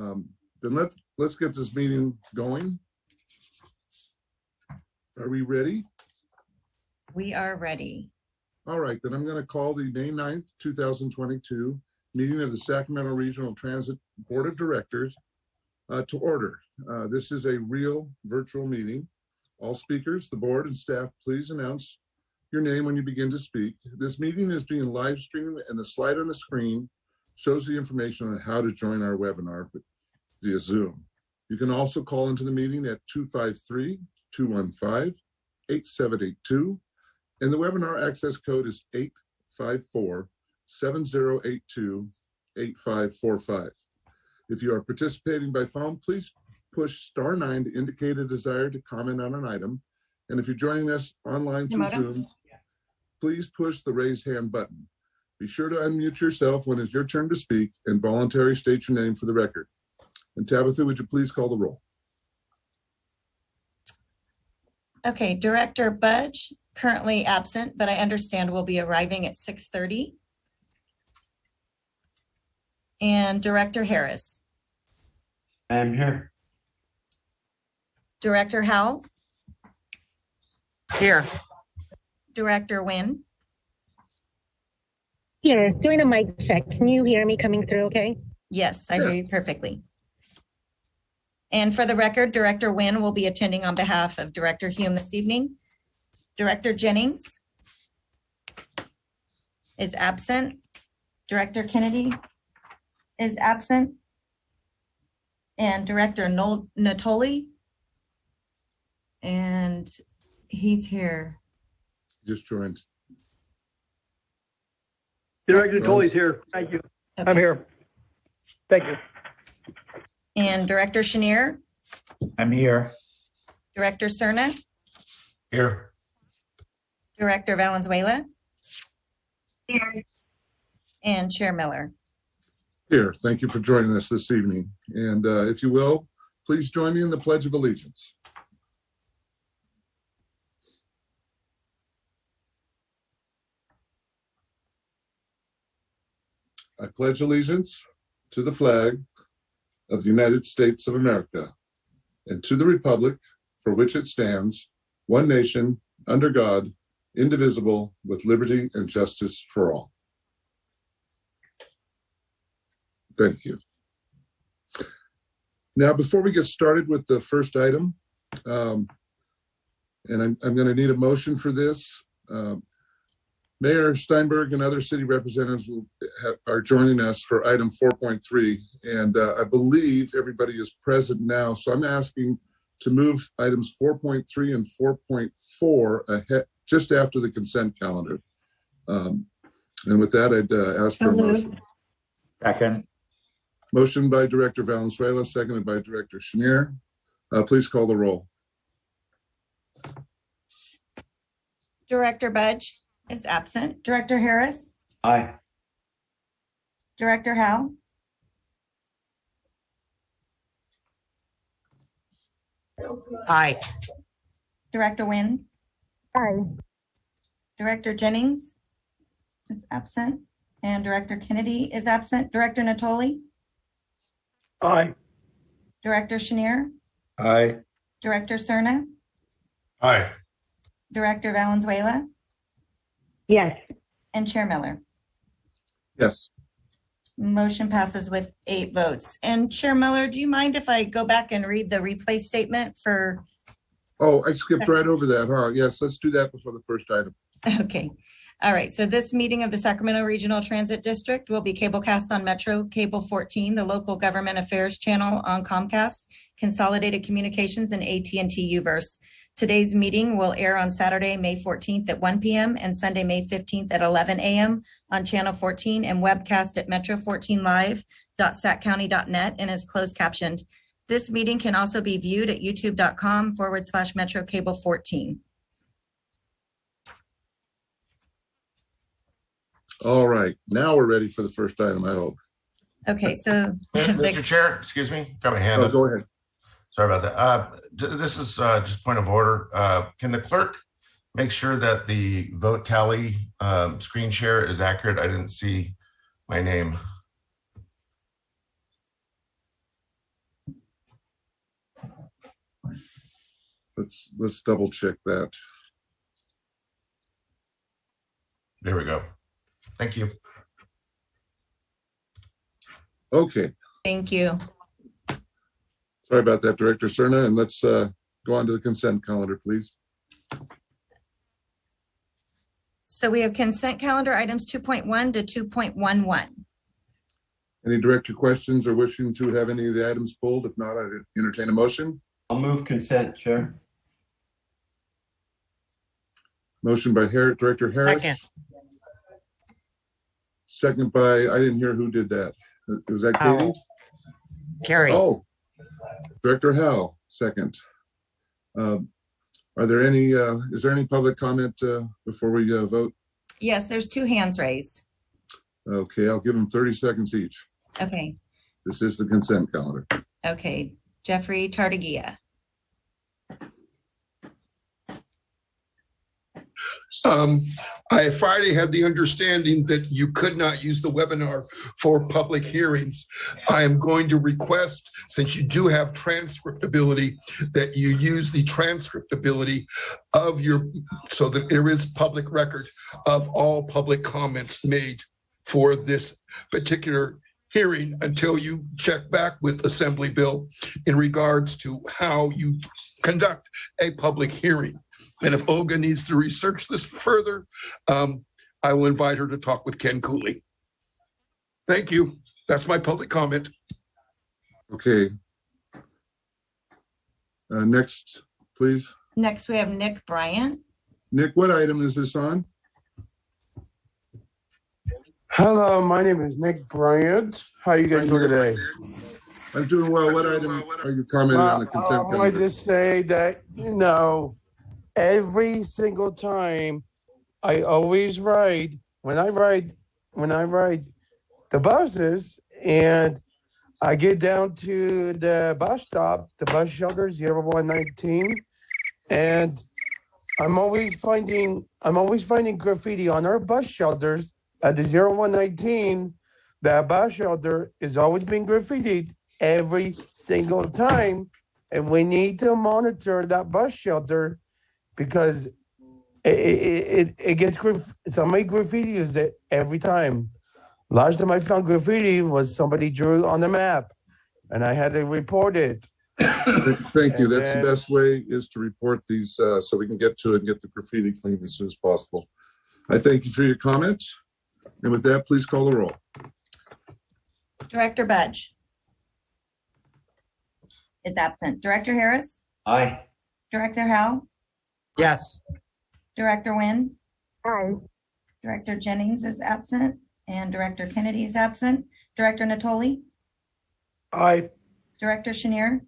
Then let's get this meeting going. Are we ready? We are ready. All right, then I'm going to call the May 9th, 2022 meeting of the Sacramento Regional Transit Board of Directors to order. This is a real virtual meeting. All speakers, the board and staff, please announce your name when you begin to speak. This meeting is being live streamed and the slide on the screen shows the information on how to join our webinar via Zoom. You can also call into the meeting at 253-215-8782, and the webinar access code is 854-7082-8545. If you are participating by phone, please push *9 to indicate a desire to comment on an item. And if you're joining us online through Zoom, please push the raise hand button. Be sure to unmute yourself when it's your turn to speak and voluntarily state your name for the record. And Tabitha, would you please call the roll? Okay, Director Budge, currently absent, but I understand will be arriving at 6:30. And Director Harris. I'm here. Director Howell. Here. Director Nguyen. Here, doing a mic check. Can you hear me coming through okay? Yes, I hear you perfectly. And for the record, Director Nguyen will be attending on behalf of Director Hume this evening. Director Jennings is absent. Director Kennedy is absent. And Director Natoli, and he's here. Just joined. Director Natoli's here. Thank you. Okay. I'm here. Thank you. And Director Chenier, I'm here. Director Cerna, Here. Director Valenzuela, Here. and Chair Miller. Here, thank you for joining us this evening. And if you will, please join me in the Pledge of Allegiance. I pledge allegiance to the flag of the United States of America and to the republic for which it stands, one nation, under God, indivisible, with liberty and justice for all. Thank you. Now, before we get started with the first item, and I'm going to need a motion for this. Mayor Steinberg and other city representatives are joining us for item 4.3, and I believe everybody is present now. So I'm asking to move items 4.3 and 4.4 ahead, just after the consent calendar. And with that, I'd ask for a motion. Second. Motion by Director Valenzuela, seconded by Director Chenier. Please call the roll. Director Budge is absent. Director Harris, Aye. Director Howell, Aye. Director Nguyen, Aye. Director Jennings is absent, and Director Kennedy is absent. Director Natoli, Aye. Director Chenier, Aye. Director Cerna, Aye. Director Valenzuela, Yes. and Chair Miller. Yes. Motion passes with 8 votes. And Chair Miller, do you mind if I go back and read the replay statement for? Oh, I skipped right over that, huh? Yes, let's do that before the first item. Okay. All right. So this meeting of the Sacramento Regional Transit District will be cablecast on Metro Cable 14, the local government affairs channel on Comcast, Consolidated Communications, and AT&T Uverse. Today's meeting will air on Saturday, May 14th at 1 p.m. and Sunday, May 15th at 11 a.m. on Channel 14 and webcast at metro14live.saccounty.net and is closed captioned. This meeting can also be viewed at youtube.com/Metro Cable 14. All right, now we're ready for the first item, I hope. Okay, so Mr. Chair, excuse me, got my hand Oh, up. go ahead. Sorry about that. This is just point of order. Can the clerk make sure that the vote tally screen share is accurate? I didn't see my name. let's double check that. There we go. Thank you. Okay, Thank you. sorry about that, Director Cerna, and let's go on to the consent calendar, please. So we have consent calendar items 2.1 to 2.11. Any director questions or wishing to have any of the items pulled? If not, I entertain a motion. I'll move consent, Chair. Motion by Director Harris. Second. Second by, I didn't hear who did that. Was that Katie? Howell. Carrie. Oh, Director Howell, second. Are there any, is there any public comment before we vote? Yes, there's 2 hands raised. Okay, I'll give them 30 seconds each. Okay, This is the consent calendar. okay. Jeffrey Tartagia. I Friday had the understanding that you could not use the webinar for public hearings. I am going to request, since you do have transcriptability, that you use the transcriptability of your, so that there is public record of all public comments made for this particular hearing until you check back with Assembly Bill in regards to how you conduct a public hearing. And if Olga needs to research this further, I will invite her to talk with Ken Cooley. Thank you. That's my public comment. Okay. Next, please. Next, we have Nick Bryant. Nick, what item is this on? Hello, my name is Nick Bryant. How you guys doing today? I'm doing well. What item are you commenting on the consent I calendar? just say that, every single time I always ride, when I ride the buses and I get down to the bus stop, the bus shelter 0119, and I'm always finding graffiti on our bus shelters at the 0119. That bus shelter is always being graffitied every single time. And we need to monitor that bus shelter because it gets somebody graffitis it every time. Last time I found graffiti was somebody drew on the map and I had to report it. Thank you. That's the best way, is to report these so we can get to it and get the graffiti cleaned as soon as possible. I thank you for your comments. And with that, please call the roll. Director Budge is absent. Director Harris? Aye. Director Howell? Yes. Director Nguyen? Aye. Director Jennings is absent, and Director Kennedy is absent. Director Natoli? Aye. Director Chenier?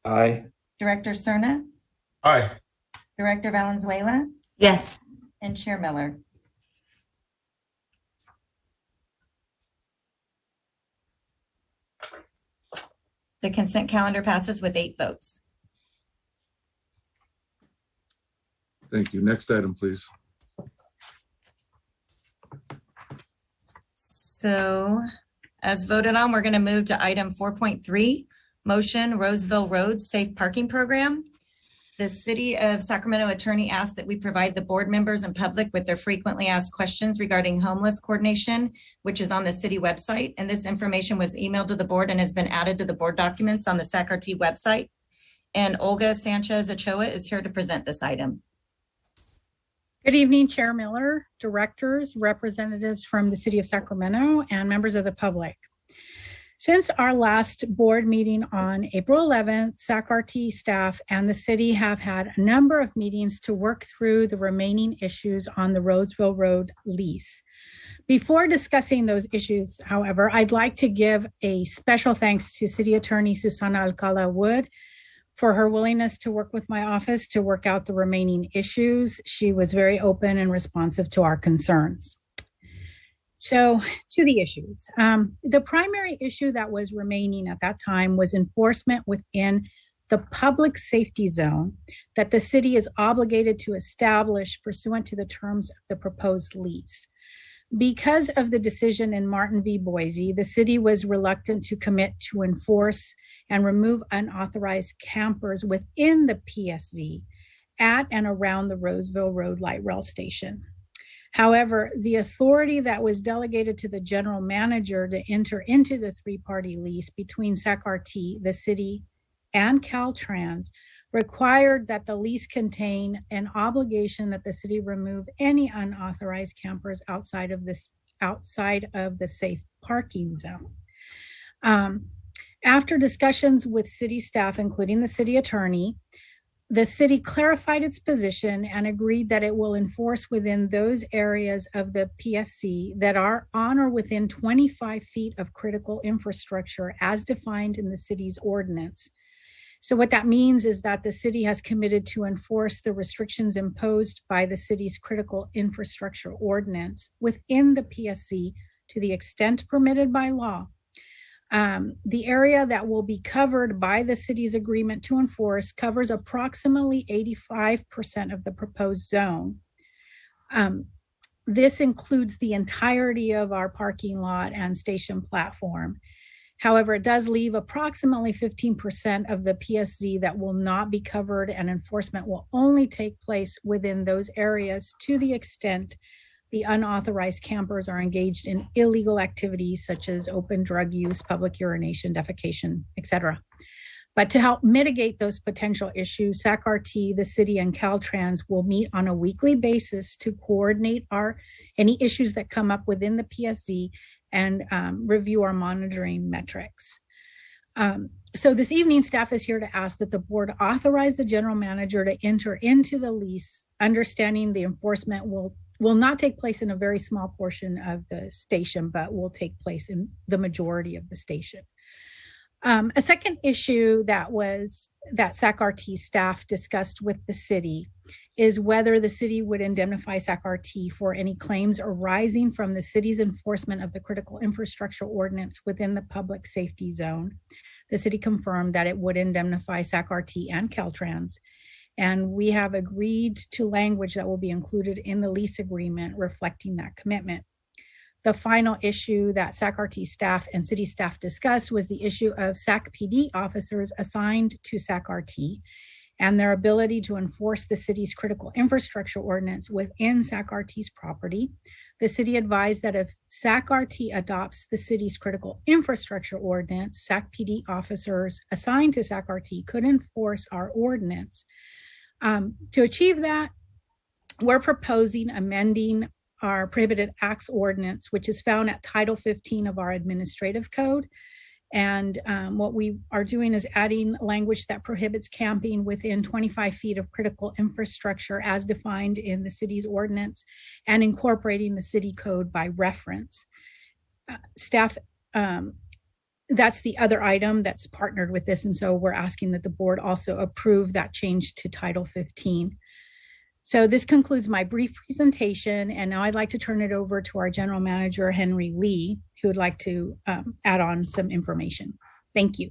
Aye. Director Cerna? Aye. Director Valenzuela? Yes. And Chair Miller. The consent calendar passes with 8 votes. Thank you. Next item, please. So as voted on, we're going to move to item 4.3, motion Roseville Road Safe Parking Program. The City of Sacramento attorney asked that we provide the board members and public with their frequently asked questions regarding homeless coordination, which is on the city website. And this information was emailed to the board and has been added to the board documents on the SACRT website. And Olga Sanchez Ochoa is here to present this item. Good evening, Chair Miller, directors, representatives from the City of Sacramento, and members of the public. Since our last board meeting on April 11th, SACRT staff and the city have had a number of meetings to work through the remaining issues on the Roseville Road lease. Before discussing those issues, however, I'd like to give a special thanks to City Attorney Susana Alcala Wood for her willingness to work with my office to work out the remaining issues. She was very open and responsive to our concerns. So to the issues. The primary issue that was remaining at that time was enforcement within the public safety zone that the city is obligated to establish pursuant to the terms of the proposed lease. Because of the decision in Martin v. Boise, the city was reluctant to commit to enforce and remove unauthorized campers within the PSZ at and around the Roseville Road Light Rail Station. However, the authority that was delegated to the general manager to enter into the three-party lease between SAC-RT, the city, and Caltrans required that the lease contain an obligation that the city remove any unauthorized campers outside of the safe parking zone. After discussions with city staff, including the city attorney, the city clarified its position and agreed that it will enforce within those areas of the PSC that are on or within 25 feet of critical infrastructure as defined in the city's ordinance. So what that means is that the city has committed to enforce the restrictions imposed by the city's critical infrastructure ordinance within the PSC to the extent permitted by law. The area that will be covered by the city's agreement to enforce covers approximately 85% of the proposed zone. This includes the entirety of our parking lot and station platform. However, it does leave approximately 15% of the PSZ that will not be covered, and enforcement will only take place within those areas to the extent the unauthorized campers are engaged in illegal activities such as open drug use, public urination, defecation, etc. But to help mitigate those potential issues, SAC-RT, the city, and Caltrans will meet on a weekly basis to coordinate any issues that come up within the PSZ and review our monitoring metrics. So this evening, staff is here to ask that the board authorize the general manager to enter into the lease, understanding the enforcement will not take place in a very small portion of the station, but will take place in the majority of the station. A second issue that SAC-RT staff discussed with the city is whether the city would indemnify SAC-RT for any claims arising from the city's enforcement of the critical infrastructure ordinance within the public safety zone. The city confirmed that it would indemnify SAC-RT and Caltrans, and we have agreed to language that will be included in the lease agreement reflecting that commitment. The final issue that SAC-RT staff and city staff discussed was the issue of SAC PD officers assigned to SAC-RT and their ability to enforce the city's critical infrastructure ordinance within SAC-RT's property. The city advised that if SAC-RT adopts the city's critical infrastructure ordinance, SAC PD officers assigned to SAC-RT could enforce our ordinance. To achieve that, we're proposing amending our prohibited acts ordinance, which is found at Title 15 of our administrative code. And what we are doing is adding language that prohibits camping within 25 feet of critical infrastructure as defined in the city's ordinance and incorporating the city code by reference. Staff, that's the other item that's partnered with this. And so we're asking that the board also approve that change to Title 15. So this concludes my brief presentation. And now I'd like to turn it over to our general manager, Henry Lee, who would like to add on some information. Thank you.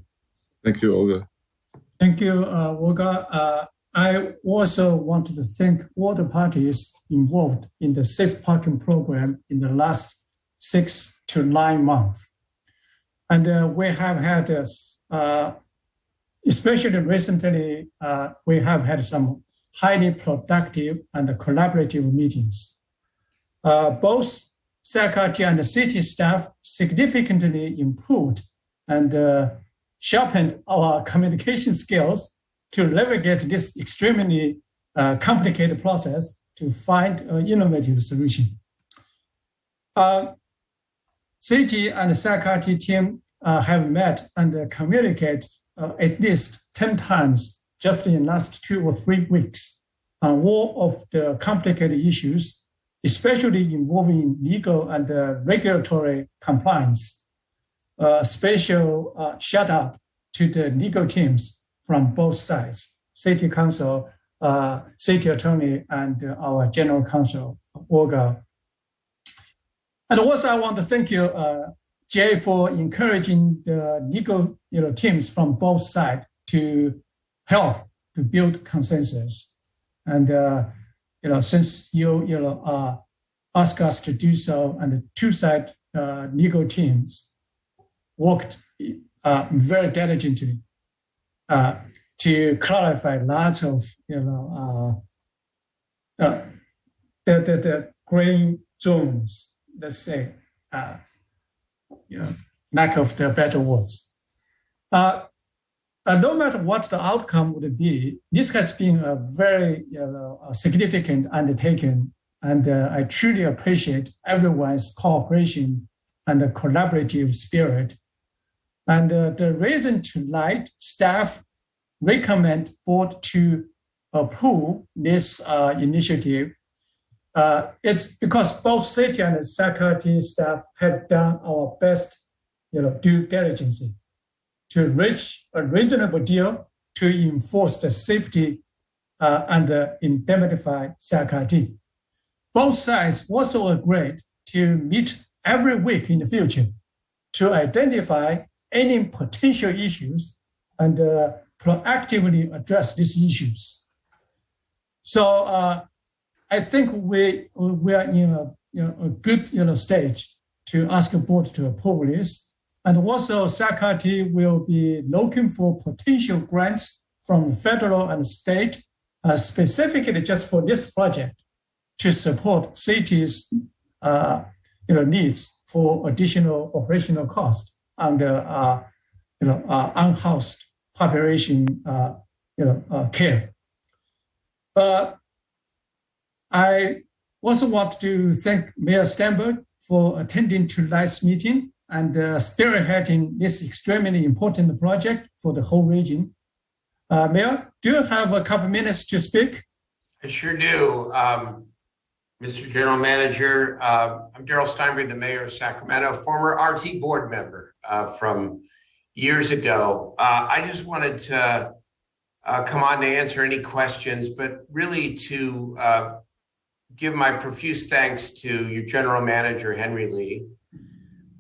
Thank you, Olga. Thank you, Olga. I also wanted to thank all the parties involved in the safe parking program in the last 6 to 9 months. And we have had, especially recently, we have had some highly productive and collaborative meetings. Both SAC-RT and the city staff significantly improved and sharpened our communication skills to navigate this extremely complicated process to find an innovative solution. City and SAC-RT team have met and communicated at least 10 times just in the last 2 or 3 weeks on all of the complicated issues, especially involving legal and regulatory compliance. Special shout out to the legal teams from both sides, City Council, City Attorney, and our General Counsel, Olga. And also I want to thank you, Jay, for encouraging the legal teams from both sides to help to build consensus. And since you asked us to do so, and the two-side legal teams worked very diligently to clarify lots of, the green zones, let's say, lack of the better words. No matter what the outcome would be, this has been a very significant undertaking, and I truly appreciate everyone's cooperation and the collaborative spirit. And the reason tonight, staff recommend board to approve this initiative. It's because both city and Sacramento staff have done our best, due diligence to reach a reasonable deal to enforce the safety and indemnify Sacramento. Both sides also agreed to meet every week in the future to identify any potential issues and proactively address these issues. So I think we are in a good stage to ask the board to approve this. And also Sacramento will be looking for potential grants from federal and state, specifically just for this project to support cities' needs for additional operational cost and unhoused population care. I also want to thank Mayor Steinberg for attending tonight's meeting and spearheading this extremely important project for the whole region. Mayor, do you have a couple minutes to speak? I sure do. Mr. General Manager, I'm Darrell Steinberg, the mayor of Sacramento, former RT board member from years ago. I just wanted to come on to answer any questions, but really to give my profuse thanks to your general manager, Henry Lee,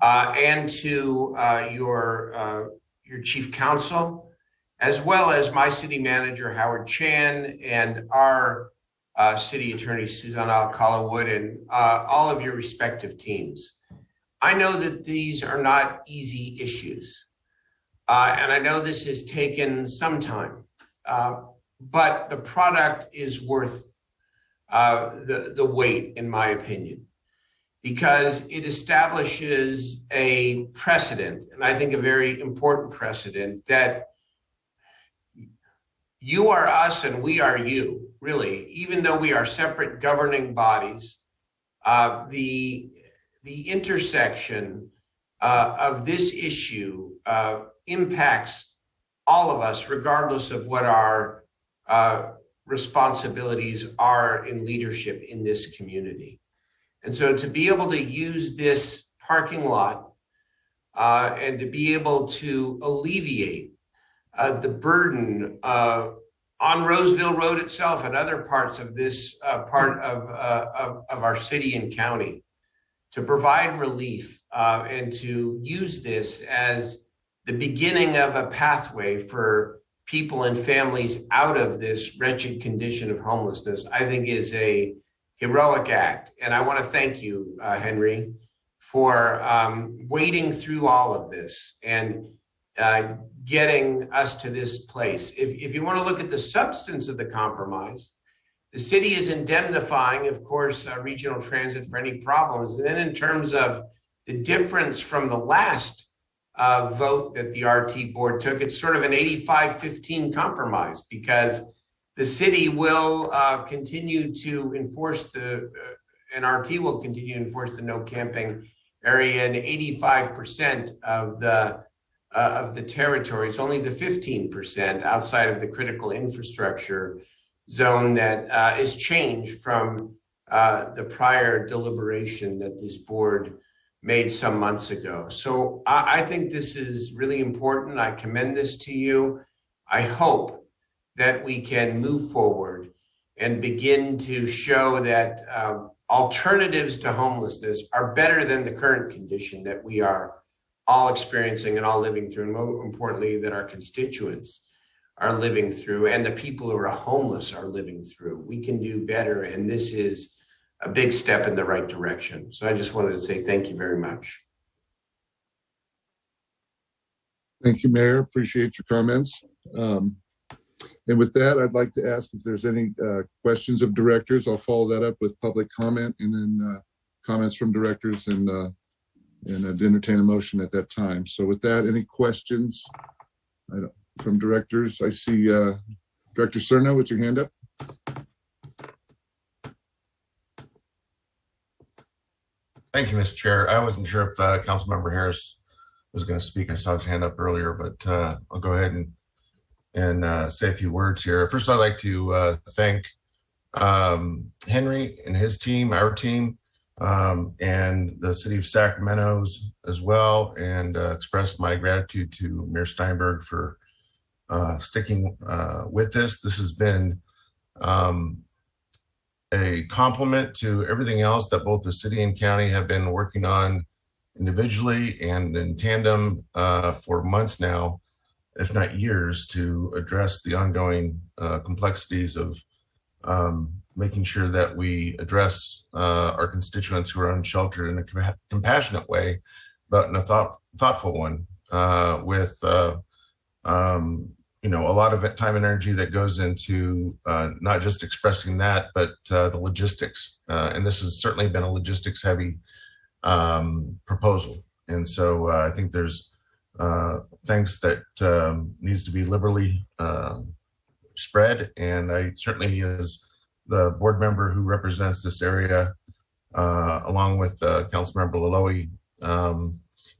and to your chief counsel, as well as my city manager, Howard Chan, and our city attorney, Suzanne Alcala-Wood, and all of your respective teams. I know that these are not easy issues, and I know this has taken some time, but the product is worth the wait, in my opinion, because it establishes a precedent, and I think a very important precedent, that you are us and we are you. Really, even though we are separate governing bodies, the intersection of this issue impacts all of us, regardless of what our responsibilities are in leadership in this community. And so to be able to use this parking lot and to be able to alleviate the burden on Roseville Road itself and other parts of this part of our city and county, to provide relief and to use this as the beginning of a pathway for people and families out of this wretched condition of homelessness, I think is a heroic act. And I want to thank you, Henry, for wading through all of this and getting us to this place. If you want to look at the substance of the compromise, the city is indemnifying, of course, regional transit for any problems. And then in terms of the difference from the last vote that the RT board took, it's sort of an 85-15 compromise, because the city will continue to enforce and RT will continue to enforce the no camping area in 85% of the territory. It's only the 15% outside of the critical infrastructure zone that is changed from the prior deliberation that this board made some months ago. So I think this is really important. I commend this to you. I hope that we can move forward and begin to show that alternatives to homelessness are better than the current condition that we are all experiencing and all living through, and more importantly, that our constituents are living through and the people who are homeless are living through. We can do better, and this is a big step in the right direction. So I just wanted to say thank you very much. Thank you, Mayor. Appreciate your comments. And with that, I'd like to ask if there's any questions of directors. I'll follow that up with public comment and then comments from directors and I'd entertain a motion at that time. So with that, any questions from directors? I see Director Cerna with your hand up. Thank you, Mr. Chair. I wasn't sure if Councilmember Harris was going to speak. I saw his hand up earlier, but I'll go ahead and say a few words here. First, I'd like to thank Henry and his team, our team, and the city of Sacramento as well, and express my gratitude to Mayor Steinberg for sticking with this. This has been a compliment to everything else that both the city and county have been working on individually and in tandem for months now, if not years, to address the ongoing complexities of making sure that we address our constituents who are unsheltered in a compassionate way, but in a thoughtful one, with a lot of time and energy that goes into not just expressing that, but the logistics. And this has certainly been a logistics heavy proposal. And so I think there's things that needs to be liberally spread. And I certainly, as the board member who represents this area, along with Councilmember Laloy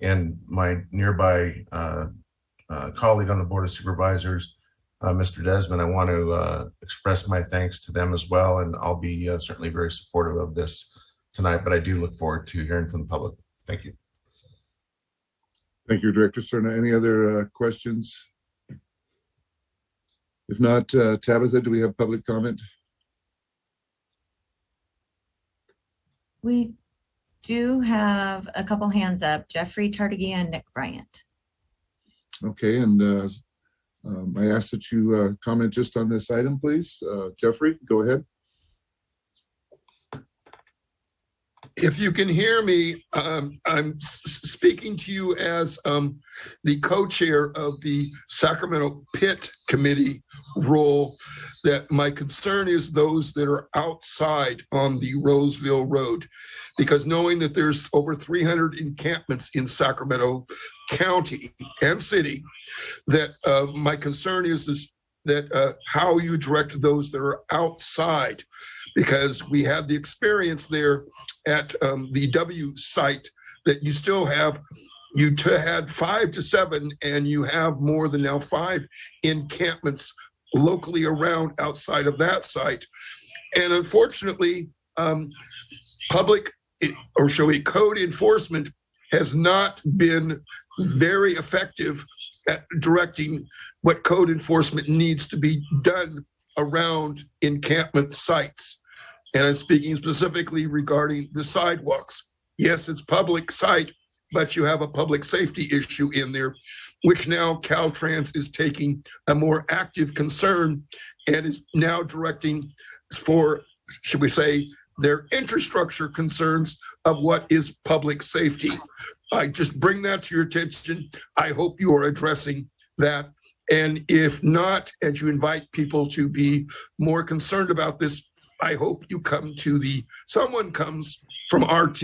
and my nearby colleague on the Board of Supervisors, Mr. Desmond, I want to express my thanks to them as well. And I'll be certainly very supportive of this tonight, but I do look forward to hearing from the public. Thank you. Thank you, Director Cerna. Any other questions? If not, Tabitha, do we have public comment? We do have a couple hands up, Jeffrey Tartagia and Nick Bryant. Okay, and I ask that you comment just on this item, please. Jeffrey, go ahead. If you can hear me, I'm speaking to you as the co-chair of the Sacramento Pit Committee role, that my concern is those that are outside on the Roseville Road, because knowing that there's over 300 encampments in Sacramento County and city, that my concern is that how you direct those that are outside, because we had the experience there at the W site that you still have, you had 5 to 7, and you have more than now 5 encampments locally around outside of that site. And unfortunately, public, or shall we, code enforcement has not been very effective at directing what code enforcement needs to be done around encampment sites. And I'm speaking specifically regarding the sidewalks. Yes, it's public site, but you have a public safety issue in there, which now Caltrans is taking a more active concern and is now directing for, should we say, their infrastructure concerns of what is public safety. I just bring that to your attention. I hope you are addressing that. And if not, as you invite people to be more concerned about this, I hope you come to someone comes from RT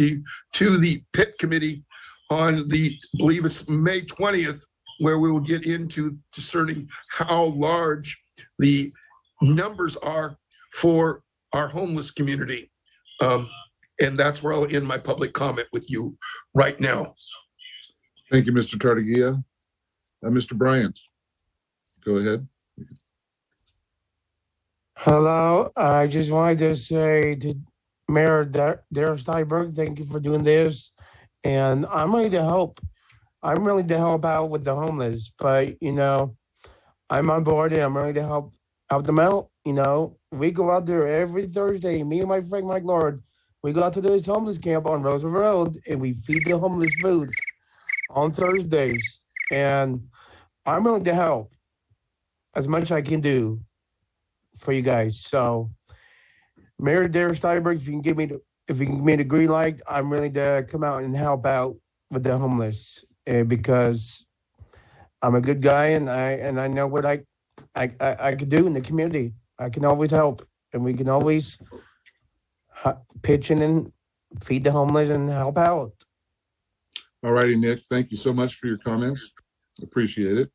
to the PIT committee on I believe it's May 20th, where we will get into discerning how large the numbers are for our homeless community. And that's where I'll end my public comment with you right now. Thank you, Mr. Tartagia. Mr. Bryant, go ahead. Hello, I just wanted to say to Mayor Darren Steinberg, thank you for doing this. And I'm ready to help. I'm willing to help out with the homeless, but I'm on board and I'm ready to help them out. We go out there every Thursday, me and my friend Mike Lord, we go out to this homeless camp on Roosevelt Road and we feed the homeless food on Thursdays. And I'm willing to help as much as I can do for you guys. So Mayor Darren Steinberg, if you can give me the green light, I'm willing to come out and help out with the homeless, because I'm a good guy and I know what I could do in the community. I can always help, and we can always pitch in and feed the homeless and help out. All righty, Nick, thank you so much for your comments. Appreciate it.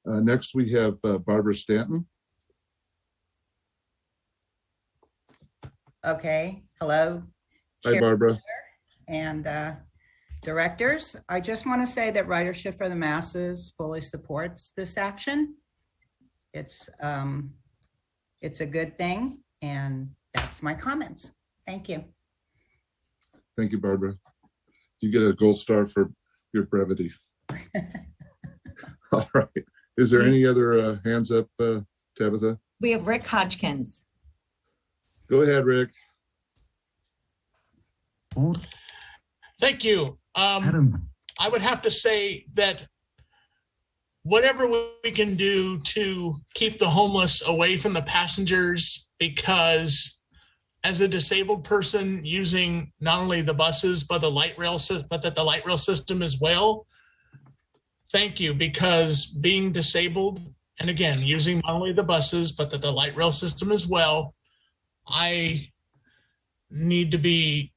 Next, we have Barbara Stanton. Okay, hello. Hi, Chair Barbara. And directors, I just want to say that Ridership for the Masses fully supports this action. It's a good thing, and that's my comments. Thank you. Thank you, Barbara. You get a gold star for your brevity. All right. Is there any other hands up, Tabitha? We have Rick Hodgkins. Go ahead, Rick. Thank you. I would have to say that whatever we can do to keep the homeless away from the passengers, because as a disabled person using not only the buses, but the light rail system as well, thank you, because being disabled, and again, using not only the buses, but the light rail system as well, I need to be,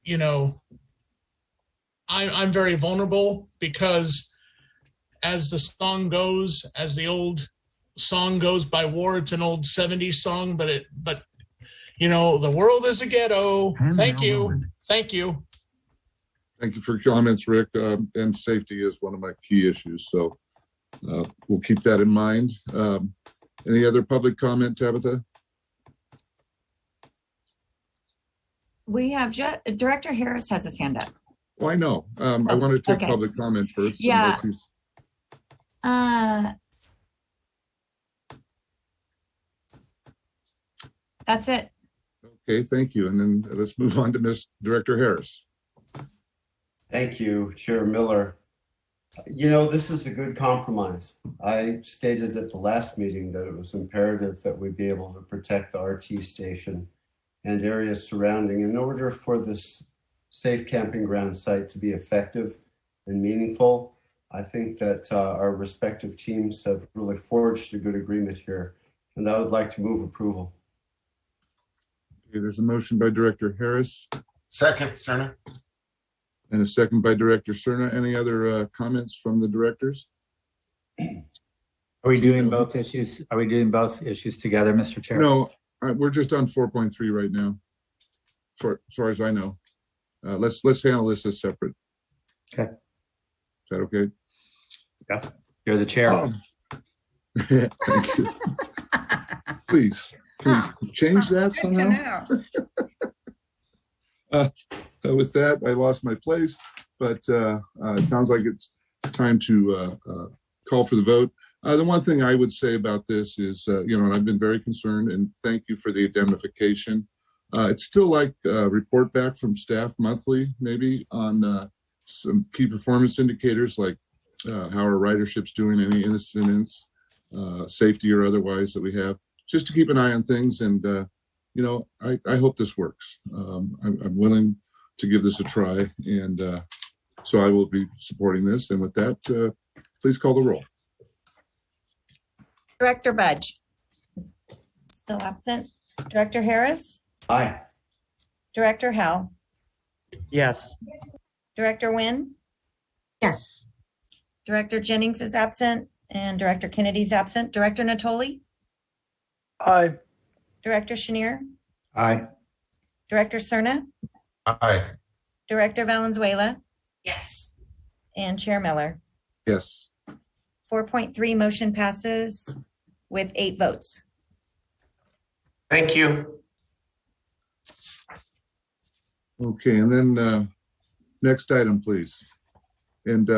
I'm very vulnerable, because as the song goes, as the old song goes by War, it's an old 70s song, but the world is a ghetto. Thank you. Thank you. Thank you for your comments, Rick. And safety is one of my key issues. So we'll keep that in mind. Any other public comment, Tabitha? We have Director Harris has his hand up. Well, I know. I want to take Okay. public comment first. Yeah. That's it. Okay, thank you. And then let's move on to Ms. Director Harris. Thank you, Chair Miller. This is a good compromise. I stated at the last meeting that it was imperative that we be able to protect the RT station and areas surrounding in order for this safe camping ground site to be effective and meaningful. I think that our respective teams have really forged a good agreement here, and I would like to move approval. Okay, there's a motion by Director Harris. Second, Cerna. And a second by Director Cerna. Any other comments from the directors? Are we doing both issues? Are we doing both issues together, Mr. Chair? No, we're just on 4.3 right now. As far as I know. Let's handle this as separate. Okay. Is that okay? Yeah. You're the chair. Thank you. Please, can we change that somehow? With that, I lost my place, but it sounds like it's time to call for the vote. The one thing I would say about this is, and I've been very concerned, and thank you for the indemnification. It's still like a report back from staff monthly, maybe on some key performance indicators like how our ridership's doing, any incidents, safety or otherwise that we have, just to keep an eye on things. And, I hope this works. I'm willing to give this a try. And so I will be supporting this. And with that, please call the roll. Director Budge is still absent. Director Harris? Aye. Director Hell? Yes. Director Nguyen? Yes. Director Jennings is absent, and Director Kennedy's absent. Director Natoli? Aye. Director Chenier? Aye. Director Cerna? Aye. Director Valenzuela? Yes. And Chair Miller? Yes. 4.3 motion passes with 8 votes. Thank you. Okay, and then next item, please. And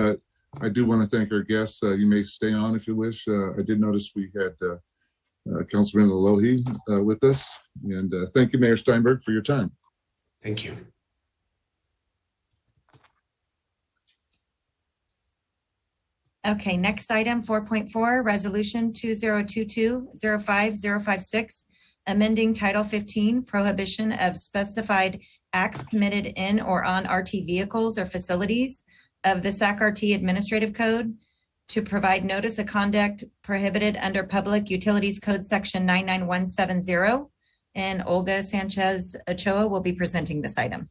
I do want to thank our guests. You may stay on if you wish. I did notice we had Councilman Alohi with us. And thank you, Mayor Steinberg, for your time. Thank you. Okay, next item, 4.4, Resolution 2022-05056, amending Title 15, prohibition of specified acts committed in or on RT vehicles or facilities of the SAC-RT Administrative Code. to provide notice of conduct prohibited under Public Utilities Code Section 99170. And Olga Sanchez Ochoa will be presenting this item.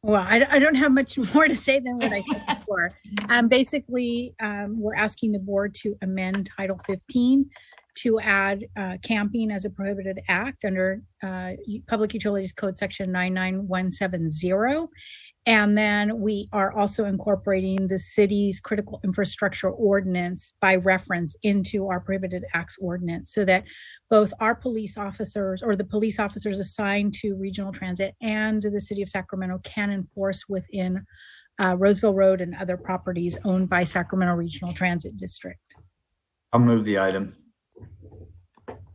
Well, I don't have much more to say than what I said before. Basically, we're asking the board to amend Title 15 to add camping as a prohibited act under Public Utilities Code Section 99170. And then we are also incorporating the city's critical infrastructure ordinance by reference into our prohibited acts ordinance, so that both our police officers or the police officers assigned to regional transit and the city of Sacramento can enforce within Roseville Road and other properties owned by Sacramento Regional Transit District. I'll move the item.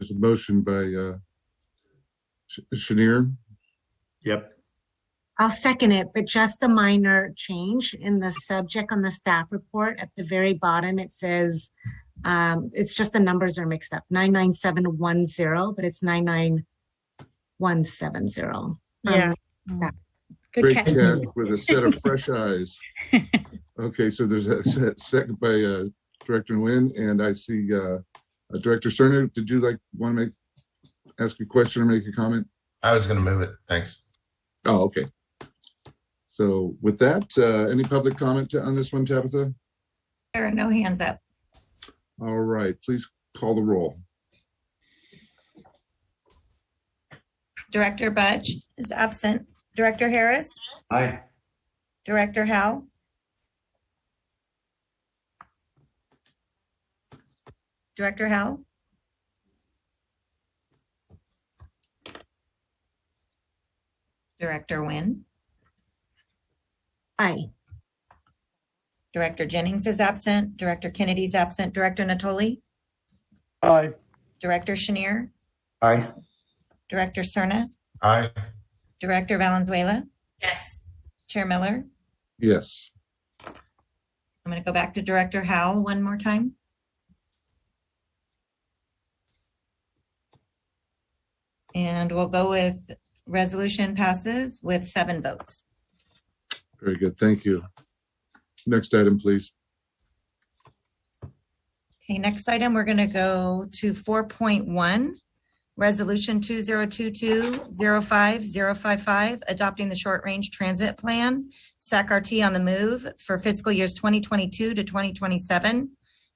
There's a motion by Chenier. Yep. I'll second it, but just a minor change in the subject on the staff report. At the very bottom, it says, it's just the numbers are mixed up, 99710, but it's 99170. Yeah. Good Great catch. catch with a set of fresh eyes. Okay, so there's a second by Director Nguyen, and I see Director Cerner. Did you want to ask a question or make a comment? I was going to move it. Thanks. Oh, okay. So with that, any public comment on this one, Tabitha? There are no hands up. All right, please call the roll. Director Butch is absent. Director Harris? Aye. Director Howell? Director Howell? Director Nguyen? Aye. Director Jennings is absent. Director Kennedy is absent. Director Natoli? Aye. Director Chenier? Aye. Director Cerna? Aye. Director Valenzuela? Yes. Chair Miller? Yes. I'm going to go back to Director Howell one more time. And we'll go with resolution passes with 7 votes. Very good. Thank you. Next item, please. Okay, next item, we're going to go to 4.1, Resolution 2022-05-055, adopting the short-range transit plan, SAC-RT on the move for fiscal years 2022 to 2027.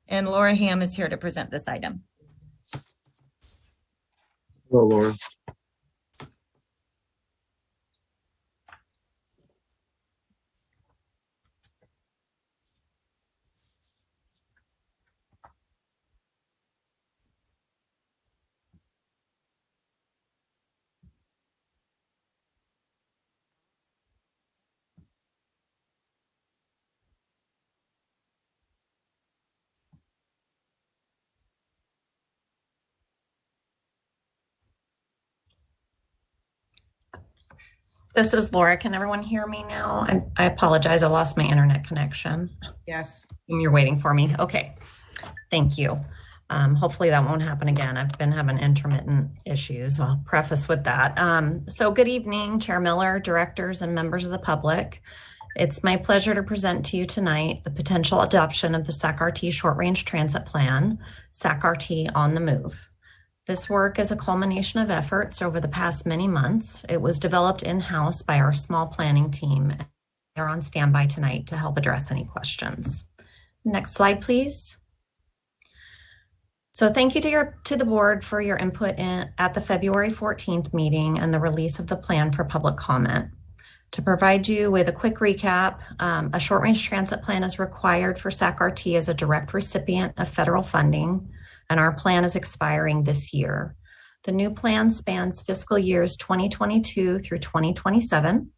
And Laura Ham is here to present this item. Hello, Laura. This is Laura. Can everyone hear me now? I apologize. I lost my internet connection. Yes. You're waiting for me. Okay. Thank you. Hopefully that won't happen again. I've been having intermittent issues. I'll preface with that. So good evening, Chair Miller, directors, and members of the public. It's my pleasure to present to you tonight the potential adoption of the SAC-RT Short Range Transit Plan, SAC-RT on the Move. This work is a culmination of efforts over the past many months. It was developed in-house by our small planning team. They're on standby tonight to help address any questions. Next slide, please. So thank you to the board for your input at the February 14th meeting and the release of the plan for public comment. To provide you with a quick recap, a short-range transit plan is required for SAC-RT as a direct recipient of federal funding, and our plan is expiring this year. The new plan spans fiscal years 2022 through 2027.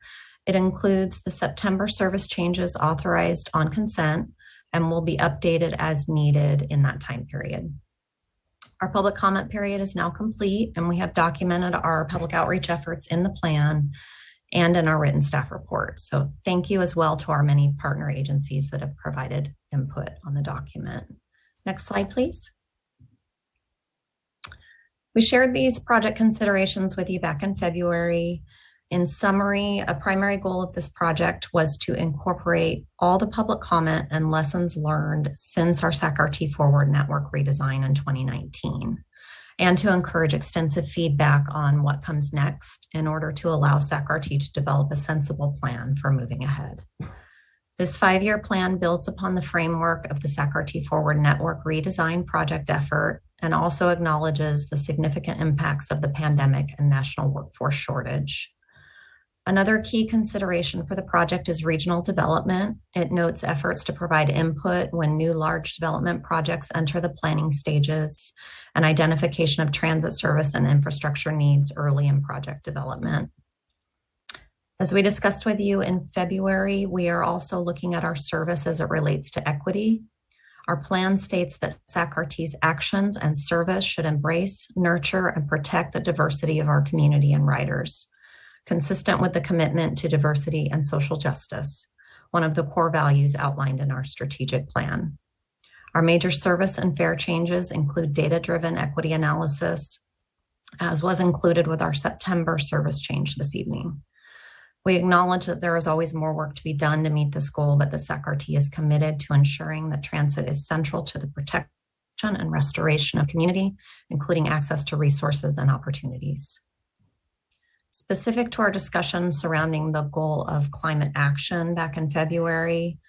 It includes the September service changes authorized on consent and will be updated as needed in that time period. Our public comment period is now complete, and we have documented our public outreach efforts in the plan and in our written staff report. So thank you as well to our many partner agencies that have provided input on the document. Next slide, please. We shared these project considerations with you back in February. In summary, a primary goal of this project was to incorporate all the public comment and lessons learned since our SAC-RT Forward network redesign in 2019, and to encourage extensive feedback on what comes next in order to allow SAC-RT to develop a sensible plan for moving ahead. This 5-year plan builds upon the framework of the SAC-RT Forward network redesign project effort and also acknowledges the significant impacts of the pandemic and national workforce shortage. Another key consideration for the project is regional development. It notes efforts to provide input when new large development projects enter the planning stages and identification of transit service and infrastructure needs early in project development. As we discussed with you in February, we are also looking at our service as it relates to equity. Our plan states that SAC-RT's actions and service should embrace, nurture, and protect the diversity of our community and riders, consistent with the commitment to diversity and social justice, one of the core values outlined in our strategic plan. Our major service and fare changes include data-driven equity analysis, as was included with our September service change this evening. We acknowledge that there is always more work to be done to meet this goal, but the SAC-RT is committed to ensuring that transit is central to the protection and restoration of community, including access to resources and opportunities. Specific to our discussion surrounding the goal of climate action back in February,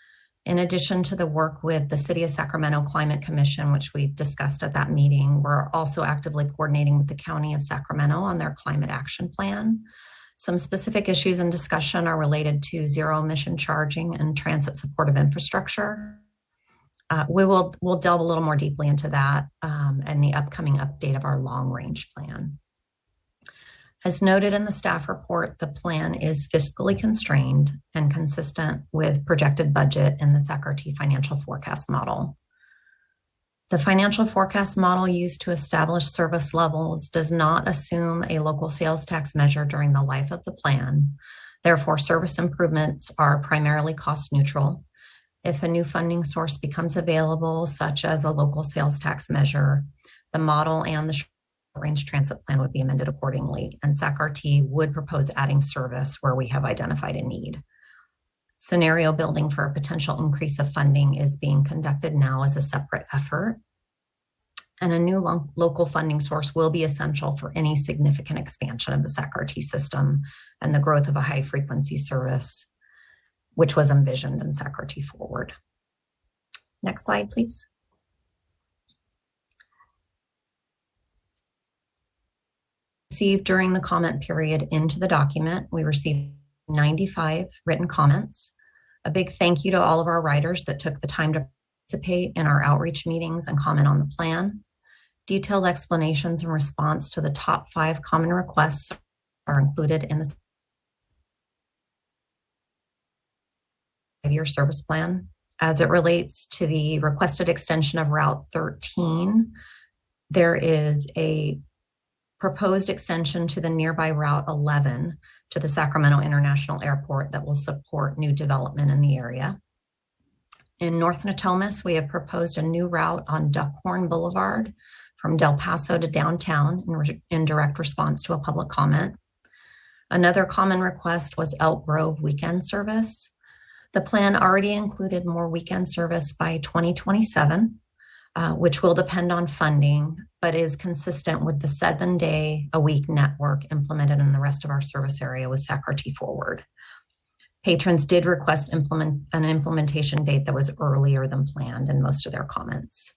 in addition to the work with the City of Sacramento Climate Commission, which we discussed at that meeting, we're also actively coordinating with the County of Sacramento on their climate action plan. Some specific issues in discussion are related to zero emission charging and transit supportive infrastructure. We'll delve a little more deeply into that and the upcoming update of our long range plan. As noted in the staff report, the plan is fiscally constrained and consistent with projected budget in the SAC-RT financial forecast model. The financial forecast model used to establish service levels does not assume a local sales tax measure during the life of the plan. Therefore, service improvements are primarily cost neutral. If a new funding source becomes available, such as a local sales tax measure, the model and the short-range transit plan would be amended accordingly, and SAC-RT would propose adding service where we have identified a need. Scenario building for a potential increase of funding is being conducted now as a separate effort, and a new local funding source will be essential for any significant expansion of the SAC-RT system and the growth of a high-frequency service, which was envisioned in SAC-RT Forward. Next slide, please. Received during the comment period into the document, we received 95 written comments. A big thank you to all of our riders that took the time to participate in our outreach meetings and comment on the plan. Detailed explanations in response to the top 5 common requests are included in the 5-year service plan. As it relates to the requested extension of Route 13, there is a proposed extension to the nearby Route 11 to the Sacramento International Airport that will support new development in the area. In North Natomas, we have proposed a new route on Duckhorn Boulevard from Del Paso to downtown in direct response to a public comment. Another common request was Elk Grove weekend service. The plan already included more weekend service by 2027, which will depend on funding, but is consistent with the 7-day-a-week network implemented in the rest of our service area with SAC-RT Forward. Patrons did request an implementation date that was earlier than planned in most of their comments.